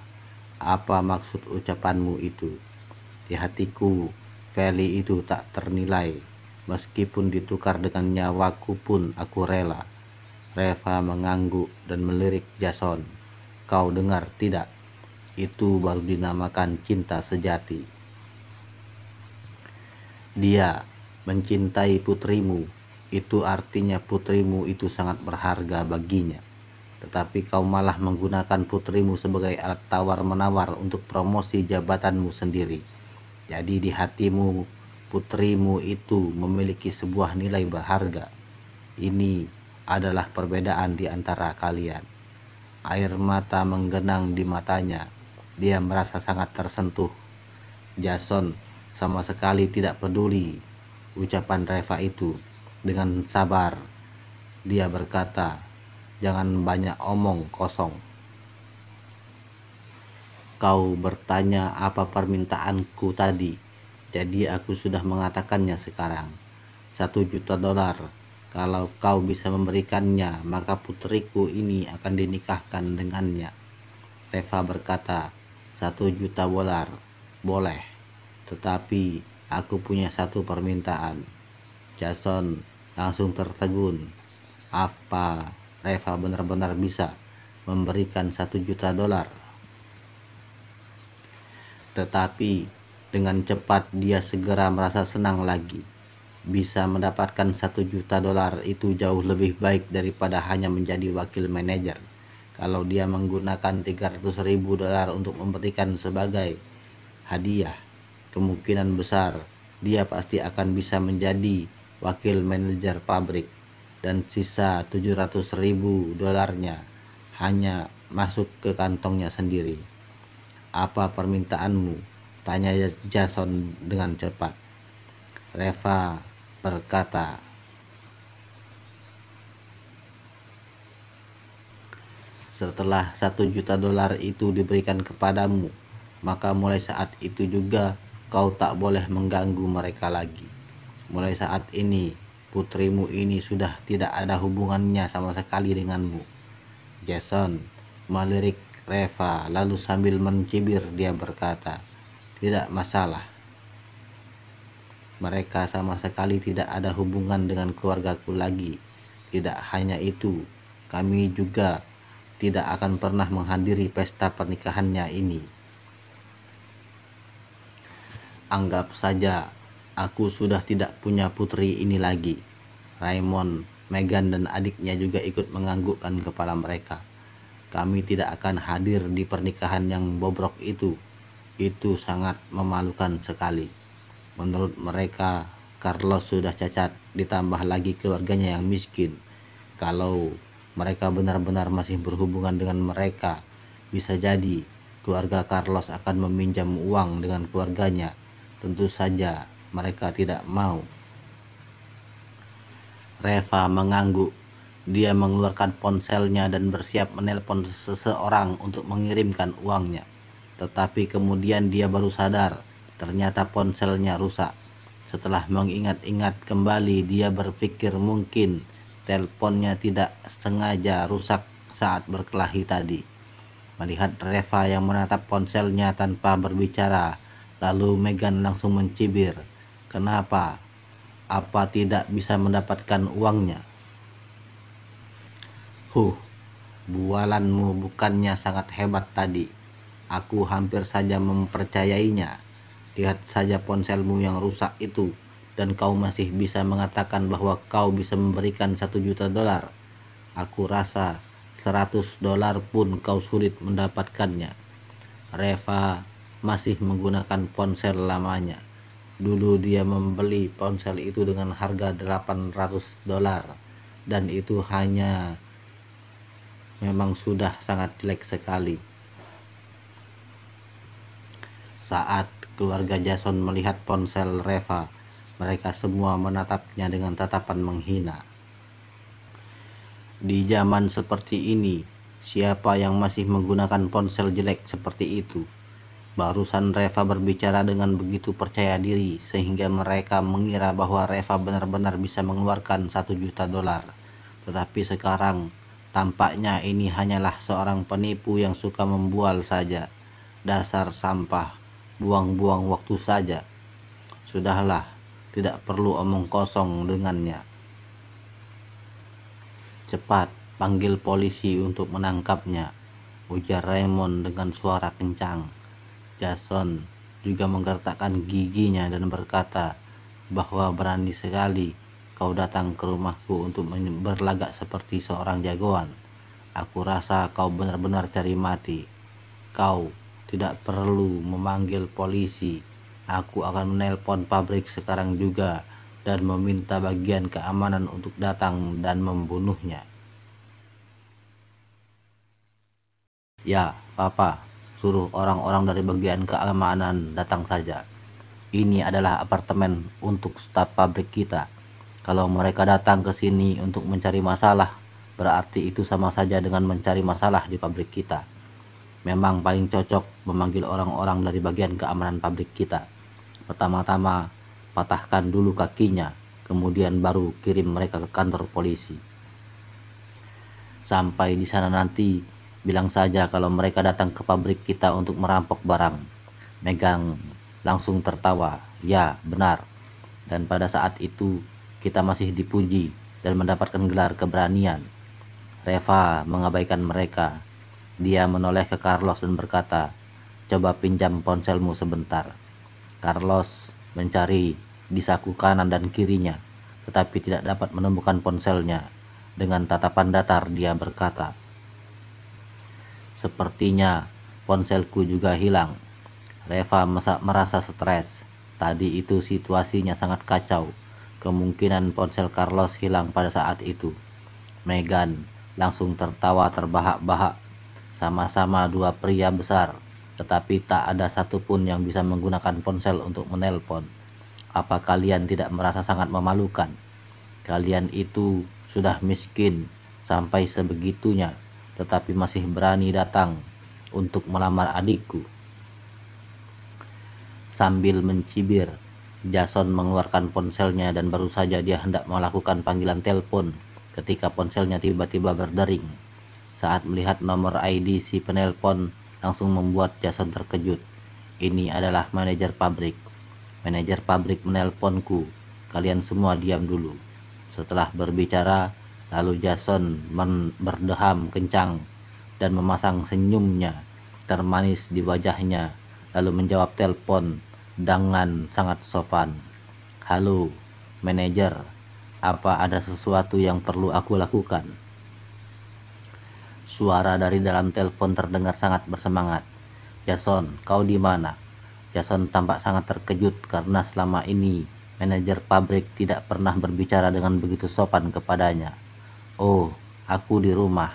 apa maksud ucapanmu itu? Di hatiku, Feli itu tak ternilai. Meskipun ditukar dengan nyawaku pun aku rela. Reva mengangguk dan melirik Jason. Kau dengar tidak? Itu baru dinamakan cinta sejati. Dia mencintai putrimu. Itu artinya putrimu itu sangat berharga baginya. Tetapi kau malah menggunakan putrimu sebagai alat tawar-menawar untuk promosi jabatanmu sendiri. Jadi di hatimu, putrimu itu memiliki sebuah nilai berharga. Ini adalah perbedaan di antara kalian. Air mata menggenang di matanya. Dia merasa sangat tersentuh. Jason sama sekali tidak peduli ucapan Reva itu. Dengan sabar, dia berkata, jangan banyak omong kosong. Kau bertanya apa permintaanku tadi. Jadi aku sudah mengatakannya sekarang. $1 juta. Kalau kau bisa memberikannya, maka putriku ini akan dinikahkan dengannya. Reva berkata, $1 juta. Boleh, tetapi aku punya satu permintaan. Jason langsung tertegun. Apa Reva benar-benar bisa memberikan $1 juta? Tetapi dengan cepat dia segera merasa senang lagi. Bisa mendapatkan $1 juta itu jauh lebih baik daripada hanya menjadi wakil manajer. Kalau dia menggunakan $300.000 untuk memberikan sebagai hadiah, kemungkinan besar dia pasti akan bisa menjadi wakil manajer pabrik, dan sisa $700.000 hanya masuk ke kantongnya sendiri. Apa permintaanmu? Tanya Jason dengan cepat. Reva berkata, setelah $1 juta itu diberikan kepadamu, maka mulai saat itu juga kau tak boleh mengganggu mereka lagi. Mulai saat ini, putrimu ini sudah tidak ada hubungannya sama sekali denganmu. Jason melirik Reva, lalu sambil mencibir dia berkata, tidak masalah. Mereka sama sekali tidak ada hubungan dengan keluargaku lagi. Tidak hanya itu, kami juga tidak akan pernah menghadiri pesta pernikahannya ini. Anggap saja aku sudah tidak punya putri ini lagi. Raymond, Megan dan adiknya juga ikut menganggukkan kepala mereka. Kami tidak akan hadir di pernikahan yang bobrok itu. Itu sangat memalukan sekali. Menurut mereka, Carlos sudah cacat, ditambah lagi keluarganya yang miskin. Kalau mereka benar-benar masih berhubungan dengan mereka, bisa jadi keluarga Carlos akan meminjam uang dengan keluarganya. Tentu saja mereka tidak mau. Reva mengangguk. Dia mengeluarkan ponselnya dan bersiap menelpon seseorang untuk mengirimkan uangnya. Tetapi kemudian dia baru sadar, ternyata ponselnya rusak. Setelah mengingat-ingat kembali, dia berpikir mungkin teleponnya tidak sengaja rusak saat berkelahi tadi. Melihat Reva yang menatap ponselnya tanpa berbicara, lalu Megan langsung mencibir. Kenapa? Apa tidak bisa mendapatkan uangnya? Bualanmu bukannya sangat hebat tadi. Aku hampir saja mempercayainya. Lihat saja ponselmu yang rusak itu, dan kau masih bisa mengatakan bahwa kau bisa memberikan $1 juta. Aku rasa $100 pun kau sulit mendapatkannya. Reva masih menggunakan ponsel lamanya. Dulu dia membeli ponsel itu dengan harga $800, dan itu hanya memang sudah sangat jelek sekali. Saat keluarga Jason melihat ponsel Reva, mereka semua menatapnya dengan tatapan menghina. Di zaman seperti ini, siapa yang masih menggunakan ponsel jelek seperti itu? Barusan Reva berbicara dengan begitu percaya diri sehingga mereka mengira bahwa Reva benar-benar bisa mengeluarkan $1 juta. Tetapi sekarang tampaknya ini hanyalah seorang penipu yang suka membual saja. Dasar sampah, buang-buang waktu saja. Sudahlah, tidak perlu omong kosong dengannya. Cepat, panggil polisi untuk menangkapnya, ujar Raymond dengan suara kencang. Jason juga menggertakkan giginya dan berkata bahwa berani sekali kau datang ke rumahku untuk berlagak seperti seorang jagoan. Aku rasa kau benar-benar cari mati. Kau tidak perlu memanggil polisi. Aku akan menelpon pabrik sekarang juga dan meminta bagian keamanan untuk datang dan membunuhnya. Ya, Papa, suruh orang-orang dari bagian keamanan datang saja. Ini adalah apartemen untuk staf pabrik kita. Kalau mereka datang ke sini untuk mencari masalah, berarti itu sama saja dengan mencari masalah di pabrik kita. Memang paling cocok memanggil orang-orang dari bagian keamanan pabrik kita. Pertama-tama, patahkan dulu kakinya, kemudian baru kirim mereka ke kantor polisi. Sampai di sana nanti, bilang saja kalau mereka datang ke pabrik kita untuk merampok barang. Megan langsung tertawa. Ya, benar. Dan pada saat itu, kita masih dipuji dan mendapatkan gelar keberanian. Reva mengabaikan mereka. Dia menoleh ke Carlos dan berkata, coba pinjam ponselmu sebentar. Carlos mencari di saku kanan dan kirinya, tetapi tidak dapat menemukan ponselnya. Dengan tatapan datar dia berkata, sepertinya ponselku juga hilang. Reva merasa stres. Tadi itu situasinya sangat kacau. Kemungkinan ponsel Carlos hilang pada saat itu. Megan langsung tertawa terbahak-bahak. Sama-sama dua pria besar, tetapi tak ada satupun yang bisa menggunakan ponsel untuk menelpon. Apa kalian tidak merasa sangat memalukan? Kalian itu sudah miskin sampai sebegitunya, tetapi masih berani datang untuk melamar adikku. Sambil mencibir, Jason mengeluarkan ponselnya dan baru saja dia hendak melakukan panggilan telepon ketika ponselnya tiba-tiba berdering. Saat melihat nomor ID si penelpon langsung membuat Jason terkejut. Ini adalah manajer pabrik. Manajer pabrik menelponku. Kalian semua diam dulu. Setelah berbicara, lalu Jason berdeham kencang dan memasang senyumnya termanis di wajahnya, lalu menjawab telepon dengan sangat sopan. Halo, manajer, apa ada sesuatu yang perlu aku lakukan? Suara dari dalam telepon terdengar sangat bersemangat. Jason, kau di mana? Jason tampak sangat terkejut karena selama ini manajer pabrik tidak pernah berbicara dengan begitu sopan kepadanya. Oh, aku di rumah.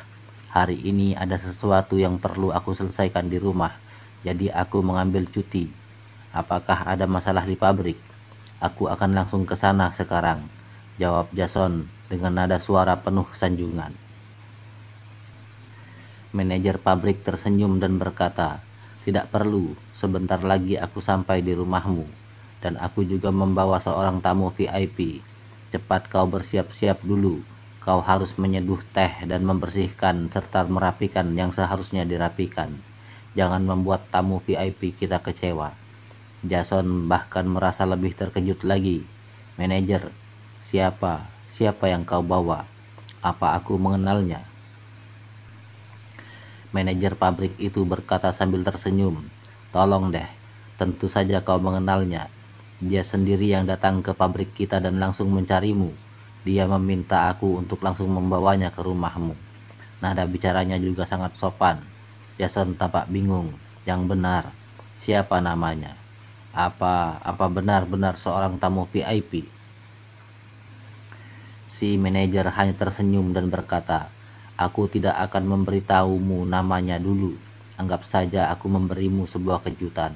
Hari ini ada sesuatu yang perlu aku selesaikan di rumah, jadi aku mengambil cuti. Apakah ada masalah di pabrik? Aku akan langsung ke sana sekarang, jawab Jason dengan nada suara penuh kesanjungan. Manajer pabrik tersenyum dan berkata, tidak perlu, sebentar lagi aku sampai di rumahmu, dan aku juga membawa seorang tamu VIP. Cepat kau bersiap-siap dulu, kau harus menyeduh teh dan membersihkan serta merapikan yang seharusnya dirapikan. Jangan membuat tamu VIP kita kecewa. Jason bahkan merasa lebih terkejut lagi. Manajer, siapa yang kau bawa? Apa aku mengenalnya? Manajer pabrik itu berkata sambil tersenyum, tolong deh, Tentu saja kau mengenalnya. Dia sendiri yang datang ke pabrik kita dan langsung mencarimu. Dia meminta aku untuk langsung membawanya ke rumahmu. Nada bicaranya juga sangat sopan. Jason tampak bingung. Yang benar, siapa namanya? Apa benar-benar seorang tamu VIP? Si manajer hanya tersenyum dan berkata, "Aku tidak akan memberitahumu namanya dulu. Anggap saja aku memberimu sebuah kejutan.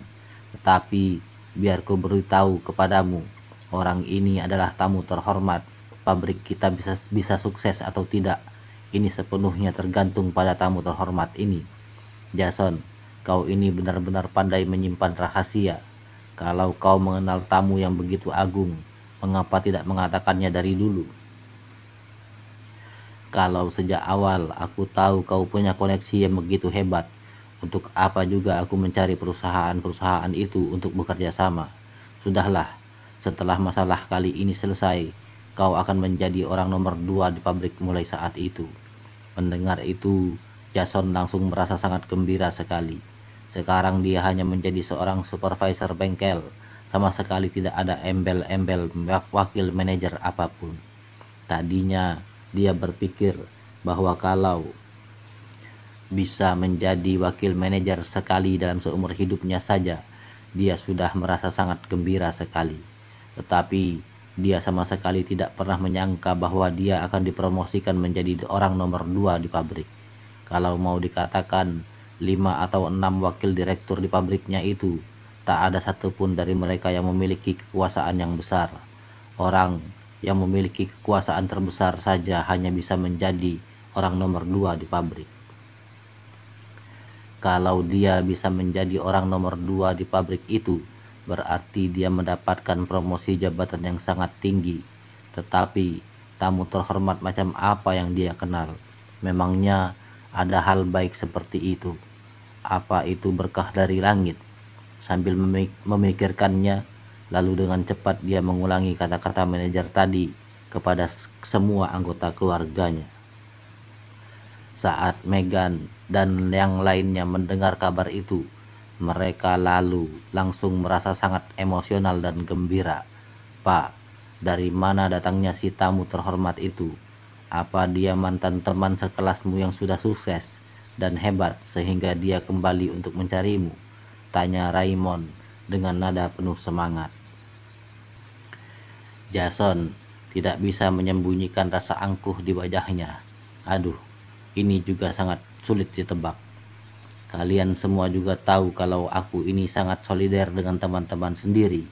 Tetapi biar ku beritahu kepadamu, orang ini adalah tamu terhormat. Pabrik kita bisa sukses atau tidak, ini sepenuhnya tergantung pada tamu terhormat ini. Jason, kau ini benar-benar pandai menyimpan rahasia. Kalau kau mengenal tamu yang begitu agung, mengapa tidak mengatakannya dari dulu? Kalau sejak awal aku tahu kau punya koneksi yang begitu hebat, untuk apa juga aku mencari perusahaan-perusahaan itu untuk bekerja sama? Sudahlah, setelah masalah kali ini selesai, kau akan menjadi orang nomor 2 di pabrik mulai saat itu." Mendengar itu, Jason langsung merasa sangat gembira sekali. Sekarang dia hanya menjadi seorang supervisor bengkel, sama sekali tidak ada embel-embel wakil manajer apapun. Tadinya dia berpikir bahwa kalau bisa menjadi wakil manajer sekali dalam seumur hidupnya saja, dia sudah merasa sangat gembira sekali. Tetapi dia sama sekali tidak pernah menyangka bahwa dia akan dipromosikan menjadi orang nomor 2 di pabrik. Kalau mau dikatakan 5 atau 6 wakil direktur di pabriknya itu, tak ada satupun dari mereka yang memiliki kekuasaan yang besar. Orang yang memiliki kekuasaan terbesar saja hanya bisa menjadi orang nomor 2 di pabrik. Kalau dia bisa menjadi orang nomor 2 di pabrik itu, berarti dia mendapatkan promosi jabatan yang sangat tinggi. Tetapi tamu terhormat macam apa yang dia kenal? Memangnya ada hal baik seperti itu? Apa itu berkah dari langit? Sambil memikirkannya, lalu dengan cepat dia mengulangi kata-kata manajer tadi kepada semua anggota keluarganya. Saat Megan dan yang lainnya mendengar kabar itu, mereka langsung merasa sangat emosional dan gembira. "Pak, dari mana datangnya si tamu terhormat itu? Apa dia mantan teman sekelasmu yang sudah sukses dan hebat sehingga dia kembali untuk mencarimu?" tanya Raymond dengan nada penuh semangat. Jason tidak bisa menyembunyikan rasa angkuh di wajahnya. "Aduh, ini juga sangat sulit ditebak. Kalian semua juga tahu kalau aku ini sangat solider dengan teman-teman sendiri.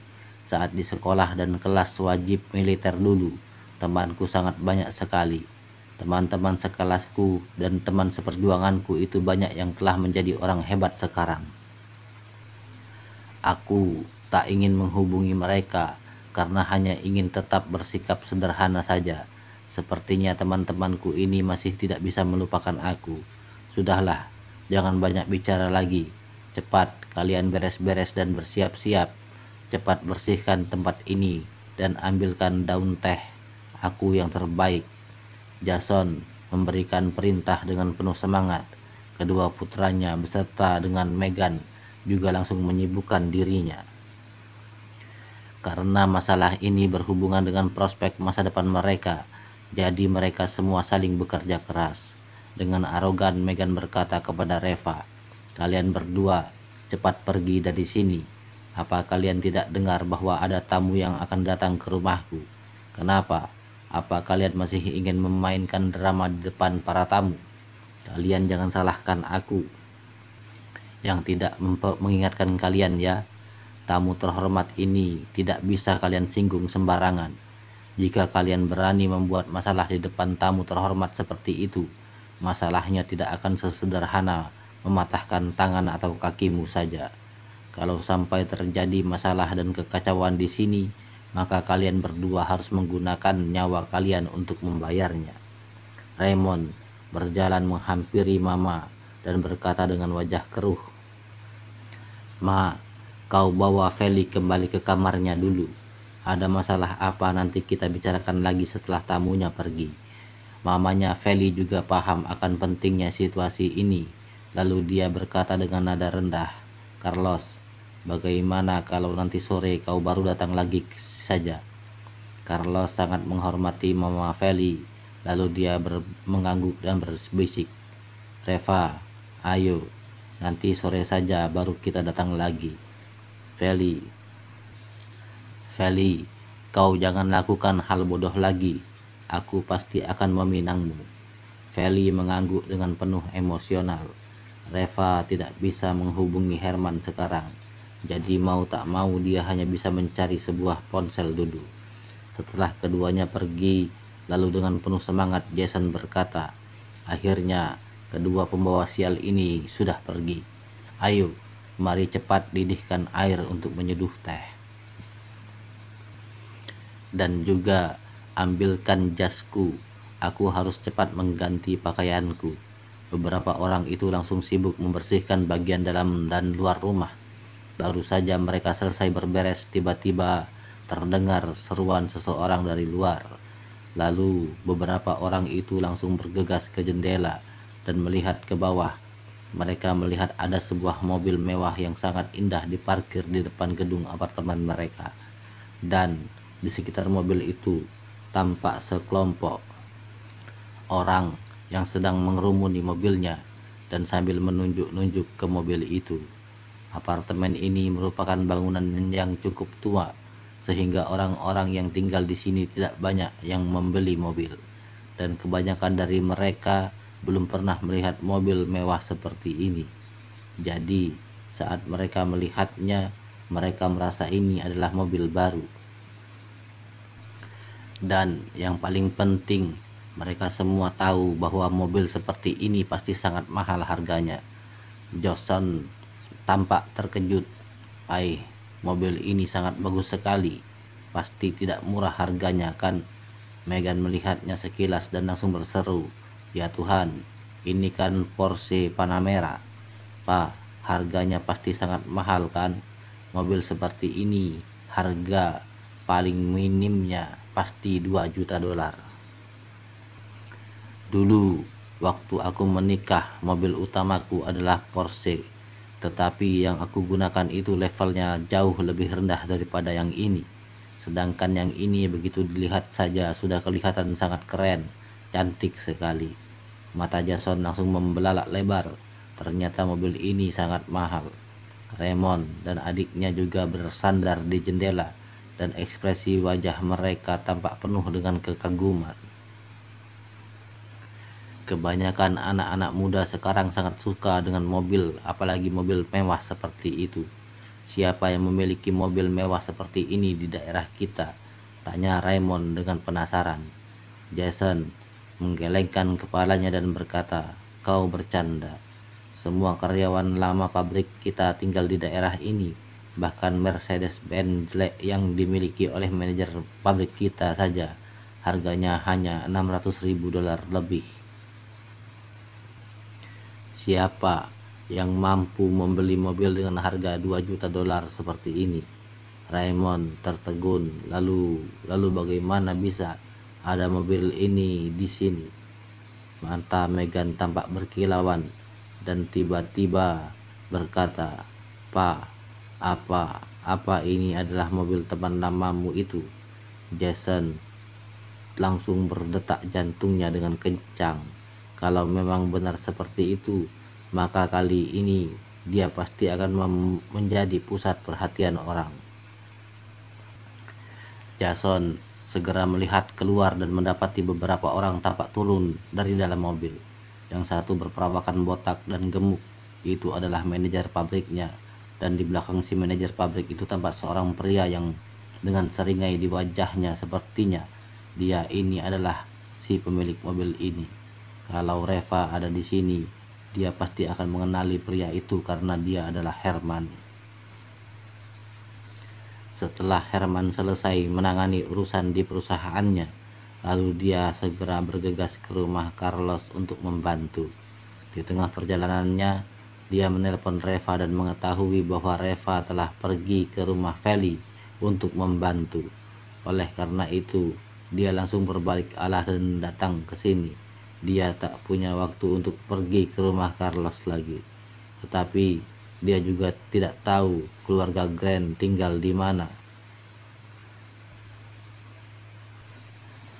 Saat di sekolah dan kelas wajib militer dulu, temanku sangat banyak sekali. Teman-teman sekelasku dan teman seperjuanganku itu banyak yang telah menjadi orang hebat sekarang. Aku tak ingin menghubungi mereka karena hanya ingin tetap bersikap sederhana saja. Sepertinya teman-temanku ini masih tidak bisa melupakan aku. Sudahlah, jangan banyak bicara lagi. Cepat kalian beres-beres dan bersiap-siap. Cepat bersihkan tempat ini dan ambilkan daun teh. Aku yang terbaik." Jason memberikan perintah dengan penuh semangat. Kedua putranya beserta dengan Megan juga langsung menyibukkan dirinya. Karena masalah ini berhubungan dengan prospek masa depan mereka, jadi mereka semua saling bekerja keras. Dengan arogan Megan berkata kepada Reva, "Kalian berdua cepat pergi dari sini. Apa kalian tidak dengar bahwa ada tamu yang akan datang ke rumahku? Kenapa? Apa kalian masih ingin memainkan drama di depan para tamu? Kalian jangan salahkan aku yang tidak mengingatkan kalian ya. Tamu terhormat ini tidak bisa kalian singgung sembarangan. Jika kalian berani membuat masalah di depan tamu terhormat seperti itu, masalahnya tidak akan sesederhana mematahkan tangan atau kakimu saja. Kalau sampai terjadi masalah dan kekacauan di sini, maka kalian berdua harus menggunakan nyawa kalian untuk membayarnya." Raymond berjalan menghampiri Mama dan berkata dengan wajah keruh, "Ma, kau bawa Feli kembali ke kamarnya dulu. Ada masalah apa nanti kita bicarakan lagi setelah tamunya pergi." Mamanya Feli juga paham akan pentingnya situasi ini. Lalu dia berkata dengan nada rendah, "Carlos, Bagaimana kalau nanti sore kau baru datang lagi saja? Carlos sangat menghormati Mama Feli, lalu dia mengangguk dan berbisik, Reva, ayo, nanti sore saja baru kita datang lagi. Feli, Feli, kau jangan lakukan hal bodoh lagi. Aku pasti akan meminangmu. Feli mengangguk dengan penuh emosional. Reva tidak bisa menghubungi Herman sekarang. Jadi mau tak mau dia hanya bisa mencari sebuah ponsel dulu. Setelah keduanya pergi, lalu dengan penuh semangat Jason berkata, akhirnya kedua pembawa sial ini sudah pergi. Ayo, mari cepat didihkan air untuk menyeduh teh. Dan juga ambilkan jasku, aku harus cepat mengganti pakaianku. Beberapa orang itu langsung sibuk membersihkan bagian dalam dan luar rumah. Baru saja mereka selesai berberes, tiba-tiba terdengar seruan seseorang dari luar. Lalu beberapa orang itu langsung bergegas ke jendela dan melihat ke bawah. Mereka melihat ada sebuah mobil mewah yang sangat indah diparkir di depan gedung apartemen mereka. Dan di sekitar mobil itu tampak sekelompok orang yang sedang mengerumuni mobilnya dan sambil menunjuk-nunjuk ke mobil itu. Apartemen ini merupakan bangunan yang cukup tua, sehingga orang-orang yang tinggal di sini tidak banyak yang membeli mobil, dan kebanyakan dari mereka belum pernah melihat mobil mewah seperti ini. Jadi, saat mereka melihatnya, mereka merasa ini adalah mobil baru. Dan yang paling penting, mereka semua tahu bahwa mobil seperti ini pasti sangat mahal harganya. Jason tampak terkejut. Mobil ini sangat bagus sekali. Pasti tidak murah harganya kan? Megan melihatnya sekilas dan langsung berseru, ya Tuhan, ini kan Porsche Panamera. Pak, harganya pasti sangat mahal kan? Mobil seperti ini, harga paling minimnya pasti 2 juta dolar. Dulu, waktu aku menikah, mobil utamaku adalah Porsche. Tetapi yang aku gunakan itu levelnya jauh lebih rendah daripada yang ini. Sedangkan yang ini begitu dilihat saja sudah kelihatan sangat keren, cantik sekali. Mata Jason langsung membelalak lebar. Ternyata mobil ini sangat mahal. Raymond dan adiknya juga bersandar di jendela dan ekspresi wajah mereka tampak penuh dengan kekaguman. Kebanyakan anak-anak muda sekarang sangat suka dengan mobil, apalagi mobil mewah seperti itu. Siapa yang memiliki mobil mewah seperti ini di daerah kita? Tanya Raymond dengan penasaran. Jason menggelengkan kepalanya dan berkata, kau bercanda. Semua karyawan lama pabrik kita tinggal di daerah ini. Bahkan Mercedes-Benz yang dimiliki oleh manajer pabrik kita saja harganya hanya 600.000 dolar lebih. Siapa yang mampu membeli mobil dengan harga 2 juta dolar seperti ini? Raymond tertegun. Lalu bagaimana bisa ada mobil ini di sini? Mata Megan tampak berkilauan dan tiba-tiba berkata, Pak, apa ini adalah mobil teman lamamu itu? Jason langsung berdetak jantungnya dengan kencang. Kalau memang benar seperti itu, maka kali ini dia pasti akan menjadi pusat perhatian orang. Jason segera melihat keluar dan mendapati beberapa orang tampak turun dari dalam mobil. Yang satu berperawakan botak dan gemuk, itu adalah manajer pabriknya. Dan di belakang si manajer pabrik itu tampak seorang pria yang dengan seringai di wajahnya, sepertinya dia ini adalah si pemilik mobil ini. Kalau Reva ada di sini, dia pasti akan mengenali pria itu karena dia adalah Herman. Setelah Herman selesai menangani urusan di perusahaannya, lalu dia segera bergegas ke rumah Carlos untuk membantu. Di tengah perjalanannya, dia menelpon Reva dan mengetahui bahwa Reva telah pergi ke rumah Feli untuk membantu. Oleh karena itu, dia langsung berbalik arah dan datang ke sini. Dia tak punya waktu untuk pergi ke rumah Carlos lagi. Tetapi Dia juga tidak tahu keluarga Grant tinggal di mana.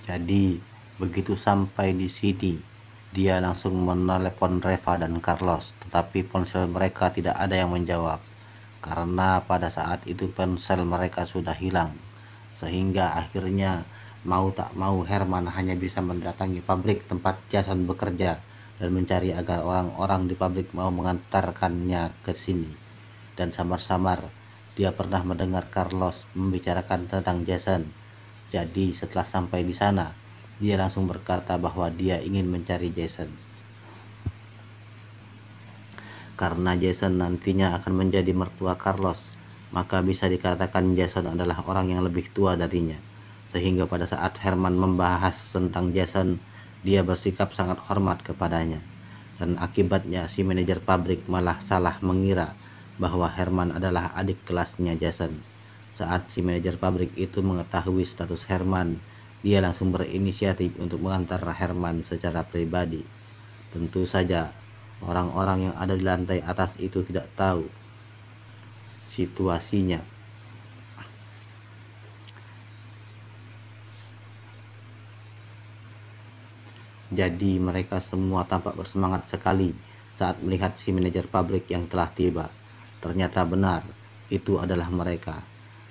Jadi begitu sampai di sini, dia langsung menelepon Reva dan Carlos, tetapi ponsel mereka tidak ada yang menjawab karena pada saat itu ponsel mereka sudah hilang. Sehingga akhirnya mau tak mau Herman hanya bisa mendatangi pabrik tempat Jason bekerja dan mencari agar orang-orang di pabrik mau mengantarkannya ke sini. Dan samar-samar dia pernah mendengar Carlos membicarakan tentang Jason. Jadi setelah sampai di sana, dia langsung berkata bahwa dia ingin mencari Jason. Karena Jason nantinya akan menjadi mertua Carlos, maka bisa dikatakan Jason adalah orang yang lebih tua darinya. Sehingga pada saat Herman membahas tentang Jason, dia bersikap sangat hormat kepadanya. Dan akibatnya si manajer pabrik malah salah mengira bahwa Herman adalah adik kelasnya Jason. Saat si manajer pabrik itu mengetahui status Herman, dia langsung berinisiatif untuk mengantar Herman secara pribadi. Tentu saja orang-orang yang ada di lantai atas itu tidak tahu situasinya. Jadi mereka semua tampak bersemangat sekali saat melihat si manajer pabrik yang telah tiba. Ternyata benar, itu adalah mereka.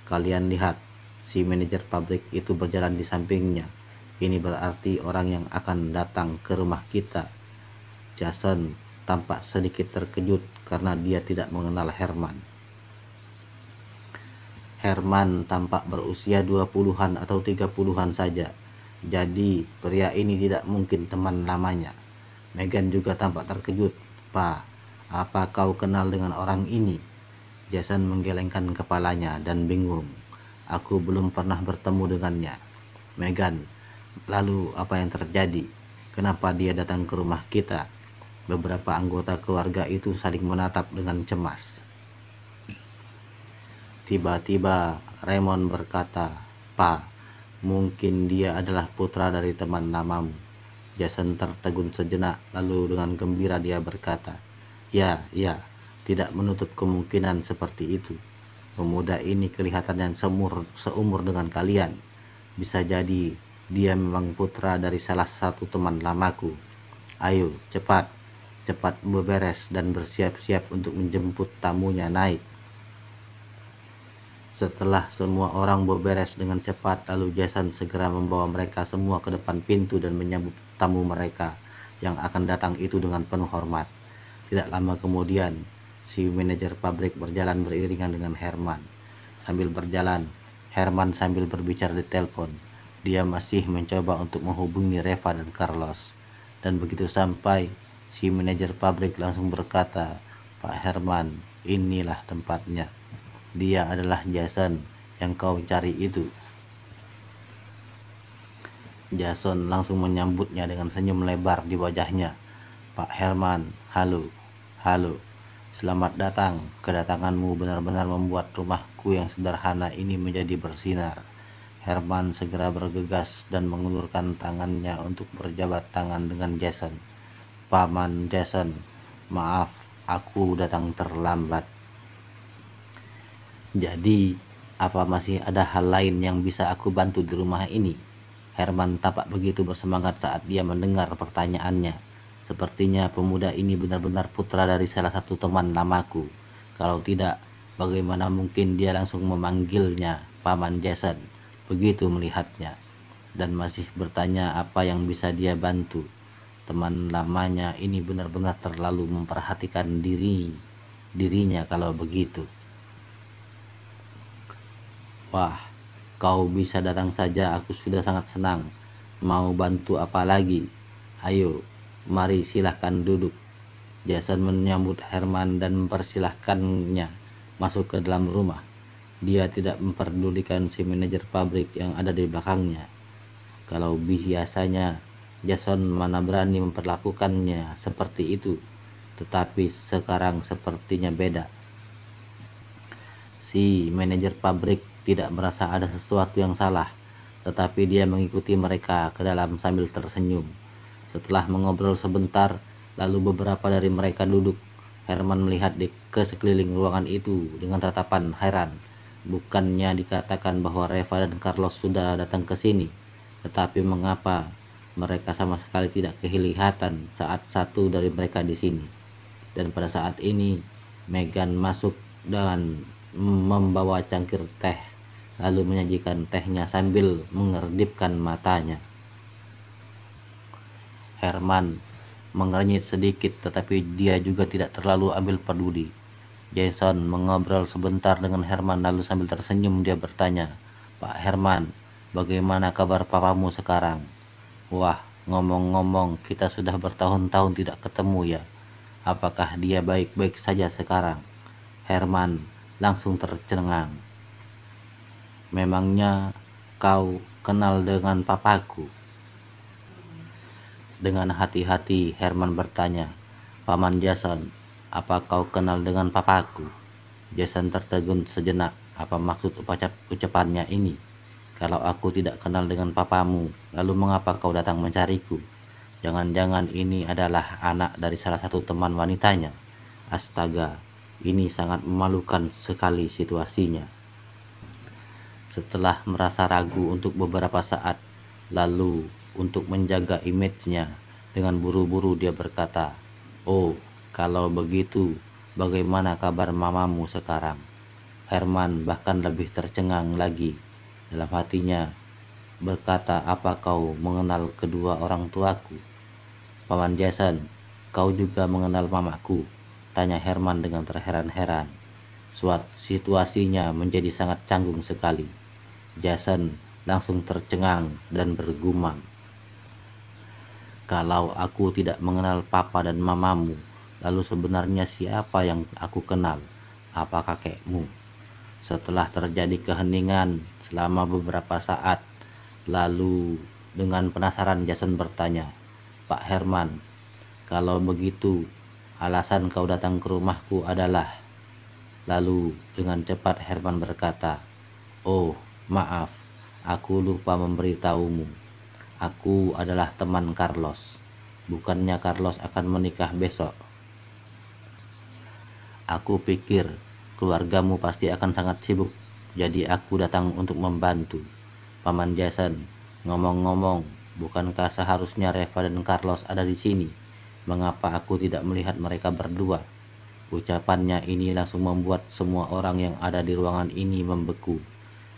Kalian lihat, si manajer pabrik itu berjalan di sampingnya. Ini berarti orang yang akan datang ke rumah kita. Jason tampak sedikit terkejut karena dia tidak mengenal Herman. Herman tampak berusia 20-an atau 30-an saja. Jadi pria ini tidak mungkin teman lamanya. Megan juga tampak terkejut. "Pa, apa kau kenal dengan orang ini?" Jason menggelengkan kepalanya dan bingung. "Aku belum pernah bertemu dengannya." "Megan, lalu apa yang terjadi? Kenapa dia datang ke rumah kita?" Beberapa anggota keluarga itu saling menatap dengan cemas. Tiba-tiba Raymond berkata, "Pa, mungkin dia adalah putra dari teman lamamu." Jason tertegun sejenak, lalu dengan gembira dia berkata, Ya, tidak menutup kemungkinan seperti itu. Pemuda ini kelihatan seumur dengan kalian. Bisa jadi dia memang putra dari salah satu teman lamaku. Ayo, cepat beberes dan bersiap-siap untuk menjemput tamunya naik." Setelah semua orang beberes dengan cepat, lalu Jason segera membawa mereka semua ke depan pintu dan menyambut tamu mereka yang akan datang itu dengan penuh hormat. Tidak lama kemudian, si manajer pabrik berjalan beriringan dengan Herman. Sambil berjalan, Herman sambil berbicara di telepon. Dia masih mencoba untuk menghubungi Reva dan Carlos. Dan begitu sampai, si manajer pabrik langsung berkata, "Pak Herman, inilah tempatnya. Dia adalah Jason yang kau cari itu." Jason langsung menyambutnya dengan senyum lebar di wajahnya. "Pak Herman, halo. Selamat datang. Kedatanganmu benar-benar membuat rumahku yang sederhana ini menjadi bersinar." Herman segera bergegas dan mengulurkan tangannya untuk berjabat tangan dengan Jason. "Paman Jason, maaf, aku datang terlambat." "Jadi, apa masih ada hal lain yang bisa aku bantu di rumah ini?" Herman tampak begitu bersemangat saat dia mendengar pertanyaannya. Sepertinya pemuda ini benar-benar putra dari salah satu teman lamaku. Kalau tidak, bagaimana mungkin dia langsung memanggilnya Paman Jason begitu melihatnya, dan masih bertanya apa yang bisa dia bantu. Teman lamanya ini benar-benar terlalu memperhatikan dirinya kalau begitu. "Wah, kau bisa datang saja, aku sudah sangat senang. Mau bantu apa lagi? Ayo, mari silahkan duduk." Jason menyambut Herman dan mempersilahkannya masuk ke dalam rumah. Dia tidak memperdulikan si manajer pabrik yang ada di belakangnya. Kalau biasanya Jason mana berani memperlakukannya seperti itu, tetapi sekarang sepertinya beda. Si manajer pabrik tidak merasa ada sesuatu yang salah, tetapi dia mengikuti mereka ke dalam sambil tersenyum. Setelah mengobrol sebentar, lalu beberapa dari mereka duduk Herman melihat ke sekeliling ruangan itu dengan tatapan heran. Bukannya dikatakan bahwa Reva dan Carlos sudah datang ke sini, tetapi mengapa mereka sama sekali tidak kelihatan saat satu dari mereka di sini? Dan pada saat ini, Megan masuk dan membawa cangkir teh, lalu menyajikan tehnya sambil mengerdipkan matanya. Herman mengernyit sedikit, tetapi dia juga tidak terlalu ambil peduli. Jason mengobrol sebentar dengan Herman, lalu sambil tersenyum dia bertanya, "Pak Herman, bagaimana kabar papamu sekarang?" "Wah, ngomong-ngomong, kita sudah bertahun-tahun tidak ketemu ya. Apakah dia baik-baik saja sekarang?" Herman langsung tercengang. "Memangnya kau kenal dengan papaku?" Dengan hati-hati Herman bertanya, "Paman Jason, apa kau kenal dengan papaku?" Jason tertegun sejenak. Apa maksud ucapannya ini? "Kalau aku tidak kenal dengan papamu, lalu mengapa kau datang mencariku? Jangan-jangan ini adalah anak dari salah satu teman wanitanya?" Astaga, ini sangat memalukan sekali situasinya. Setelah merasa ragu untuk beberapa saat, lalu untuk menjaga image-nya, dengan buru-buru dia berkata, "Oh, kalau begitu, bagaimana kabar mamamu sekarang?" Herman bahkan lebih tercengang lagi. Dalam hatinya berkata, "Apa kau mengenal kedua orang tuaku?" "Paman Jason, kau juga mengenal mamaku?" tanya Herman dengan terheran-heran. Situasinya menjadi sangat canggung sekali. Jason langsung tercengang dan bergumam, "Kalau aku tidak mengenal papa dan mamamu, lalu sebenarnya siapa yang aku kenal? Apa kakekmu?" Setelah terjadi keheningan selama beberapa saat, lalu dengan penasaran Jason bertanya, "Pak Herman, kalau begitu alasan kau datang ke rumahku adalah..." Lalu dengan cepat Herman berkata, "Oh, maaf, aku lupa memberitahumu. Aku adalah teman Carlos. Bukannya Carlos akan menikah besok. Aku pikir keluargamu pasti akan sangat sibuk, jadi aku datang untuk membantu." "Paman Jason, ngomong-ngomong, bukankah seharusnya Reva dan Carlos ada di sini? Mengapa aku tidak melihat mereka berdua?" Ucapannya ini langsung membuat semua orang yang ada di ruangan ini membeku.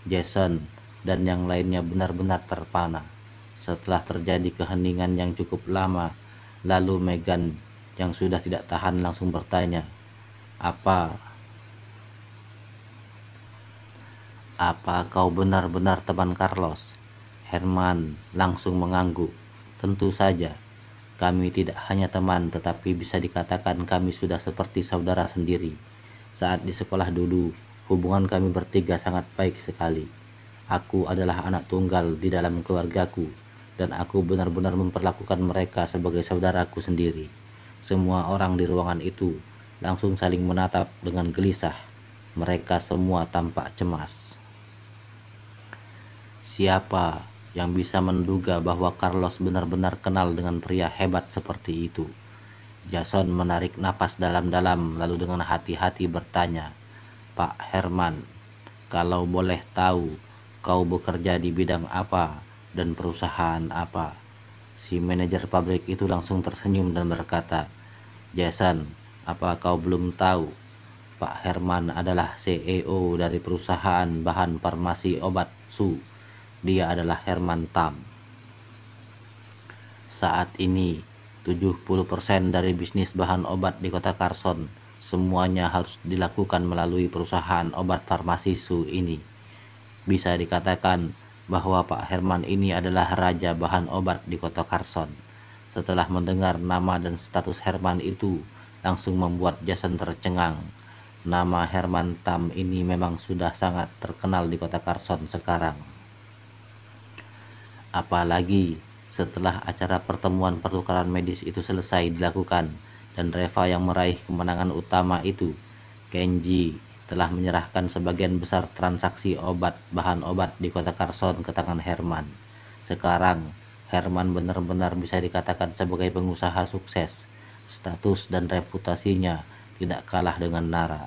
Jason dan yang lainnya benar-benar terpana. Setelah terjadi keheningan yang cukup lama, lalu Megan yang sudah tidak tahan langsung bertanya, Apa kau benar-benar teman Carlos?" Herman langsung mengangguk. "Tentu saja. Kami tidak hanya teman, tetapi bisa dikatakan kami sudah seperti saudara sendiri. Saat di sekolah dulu, hubungan kami bertiga sangat baik sekali. Aku adalah anak tunggal di dalam keluargaku, dan aku benar-benar memperlakukan mereka sebagai saudaraku sendiri." Semua orang di ruangan itu langsung saling menatap dengan gelisah. Mereka semua tampak cemas. Siapa yang bisa menduga bahwa Carlos benar-benar kenal dengan pria hebat seperti itu? Jason menarik napas dalam-dalam lalu dengan hati-hati bertanya, "Pak Herman, kalau boleh tahu, kau bekerja di bidang apa dan perusahaan apa?" Si manajer pabrik itu langsung tersenyum dan berkata, "Jason, apa kau belum tahu? Pak Herman adalah CEO dari perusahaan bahan farmasi obat Su. Dia adalah Herman Tam. Saat ini, 70% dari bisnis bahan obat di kota Carson semuanya harus dilakukan melalui perusahaan obat farmasi Su ini. Bisa dikatakan bahwa Pak Herman ini adalah raja bahan obat di kota Carson." Setelah mendengar nama dan status Herman itu, langsung membuat Jason tercengang. Nama Herman Tam ini memang sudah sangat terkenal di kota Carson sekarang. Apalagi setelah acara pertemuan pertukaran medis itu selesai dilakukan dan Reva yang meraih kemenangan utama itu, Kenji telah menyerahkan sebagian besar transaksi bahan obat di kota Carson ke tangan Herman. Sekarang Herman benar-benar bisa dikatakan sebagai pengusaha sukses. Status dan reputasinya tidak kalah dengan Nara.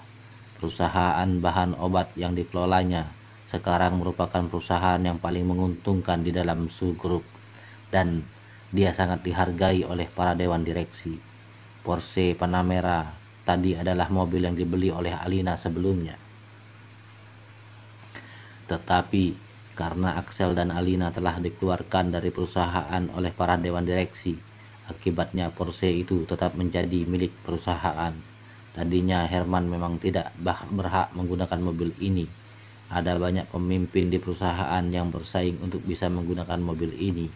Perusahaan bahan obat yang dikelolanya sekarang merupakan perusahaan yang paling menguntungkan di dalam Su Group, dan dia sangat dihargai oleh para dewan direksi. Porsche Panamera tadi adalah mobil yang dibeli oleh Alina sebelumnya. Tetapi karena Axel dan Alina telah dikeluarkan dari perusahaan oleh para dewan direksi, akibatnya Porsche itu tetap menjadi milik perusahaan. Tadinya Herman memang tidak berhak menggunakan mobil ini. Ada banyak pemimpin di perusahaan yang bersaing untuk bisa menggunakan mobil ini.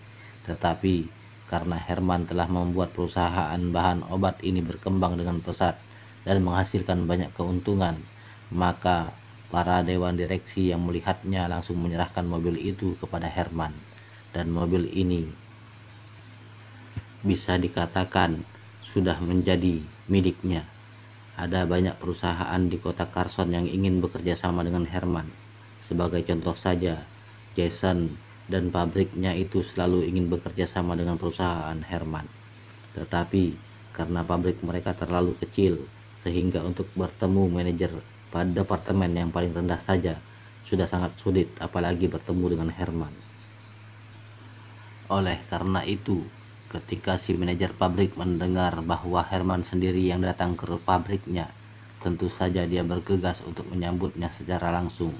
Tetapi karena Herman telah membuat perusahaan bahan obat ini berkembang dengan pesat dan menghasilkan banyak keuntungan, maka para dewan direksi yang melihatnya langsung menyerahkan mobil itu kepada Herman. Dan mobil ini bisa dikatakan sudah menjadi miliknya. Ada banyak perusahaan di kota Carson yang ingin bekerja sama dengan Herman. Sebagai contoh saja, Jason dan pabriknya itu selalu ingin bekerja sama dengan perusahaan Herman. Tetapi karena pabrik mereka terlalu kecil, sehingga untuk bertemu manajer pada departemen yang paling rendah saja sudah sangat sulit, apalagi bertemu dengan Herman. Oleh karena itu, ketika si manajer pabrik mendengar bahwa Herman sendiri yang datang ke pabriknya, tentu saja dia bergegas untuk menyambutnya secara langsung.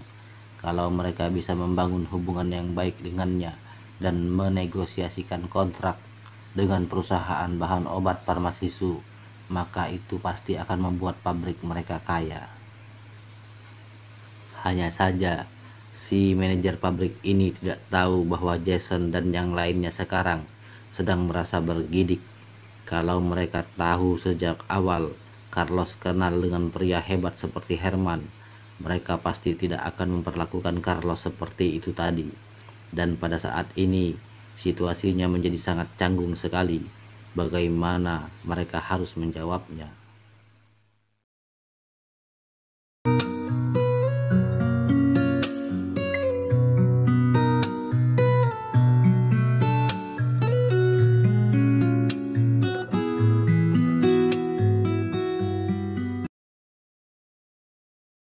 Kalau mereka bisa membangun hubungan yang baik dengannya dan menegosiasikan kontrak dengan perusahaan bahan obat farmasi Su, maka itu pasti akan membuat pabrik mereka kaya. Hanya saja si manajer pabrik ini tidak tahu bahwa Jason dan yang lainnya sekarang sedang merasa bergidik. Kalau mereka tahu sejak awal Carlos kenal dengan pria hebat seperti Herman, mereka pasti tidak akan memperlakukan Carlos seperti itu tadi. Dan pada saat ini situasinya menjadi sangat canggung sekali. Bagaimana mereka harus menjawabnya?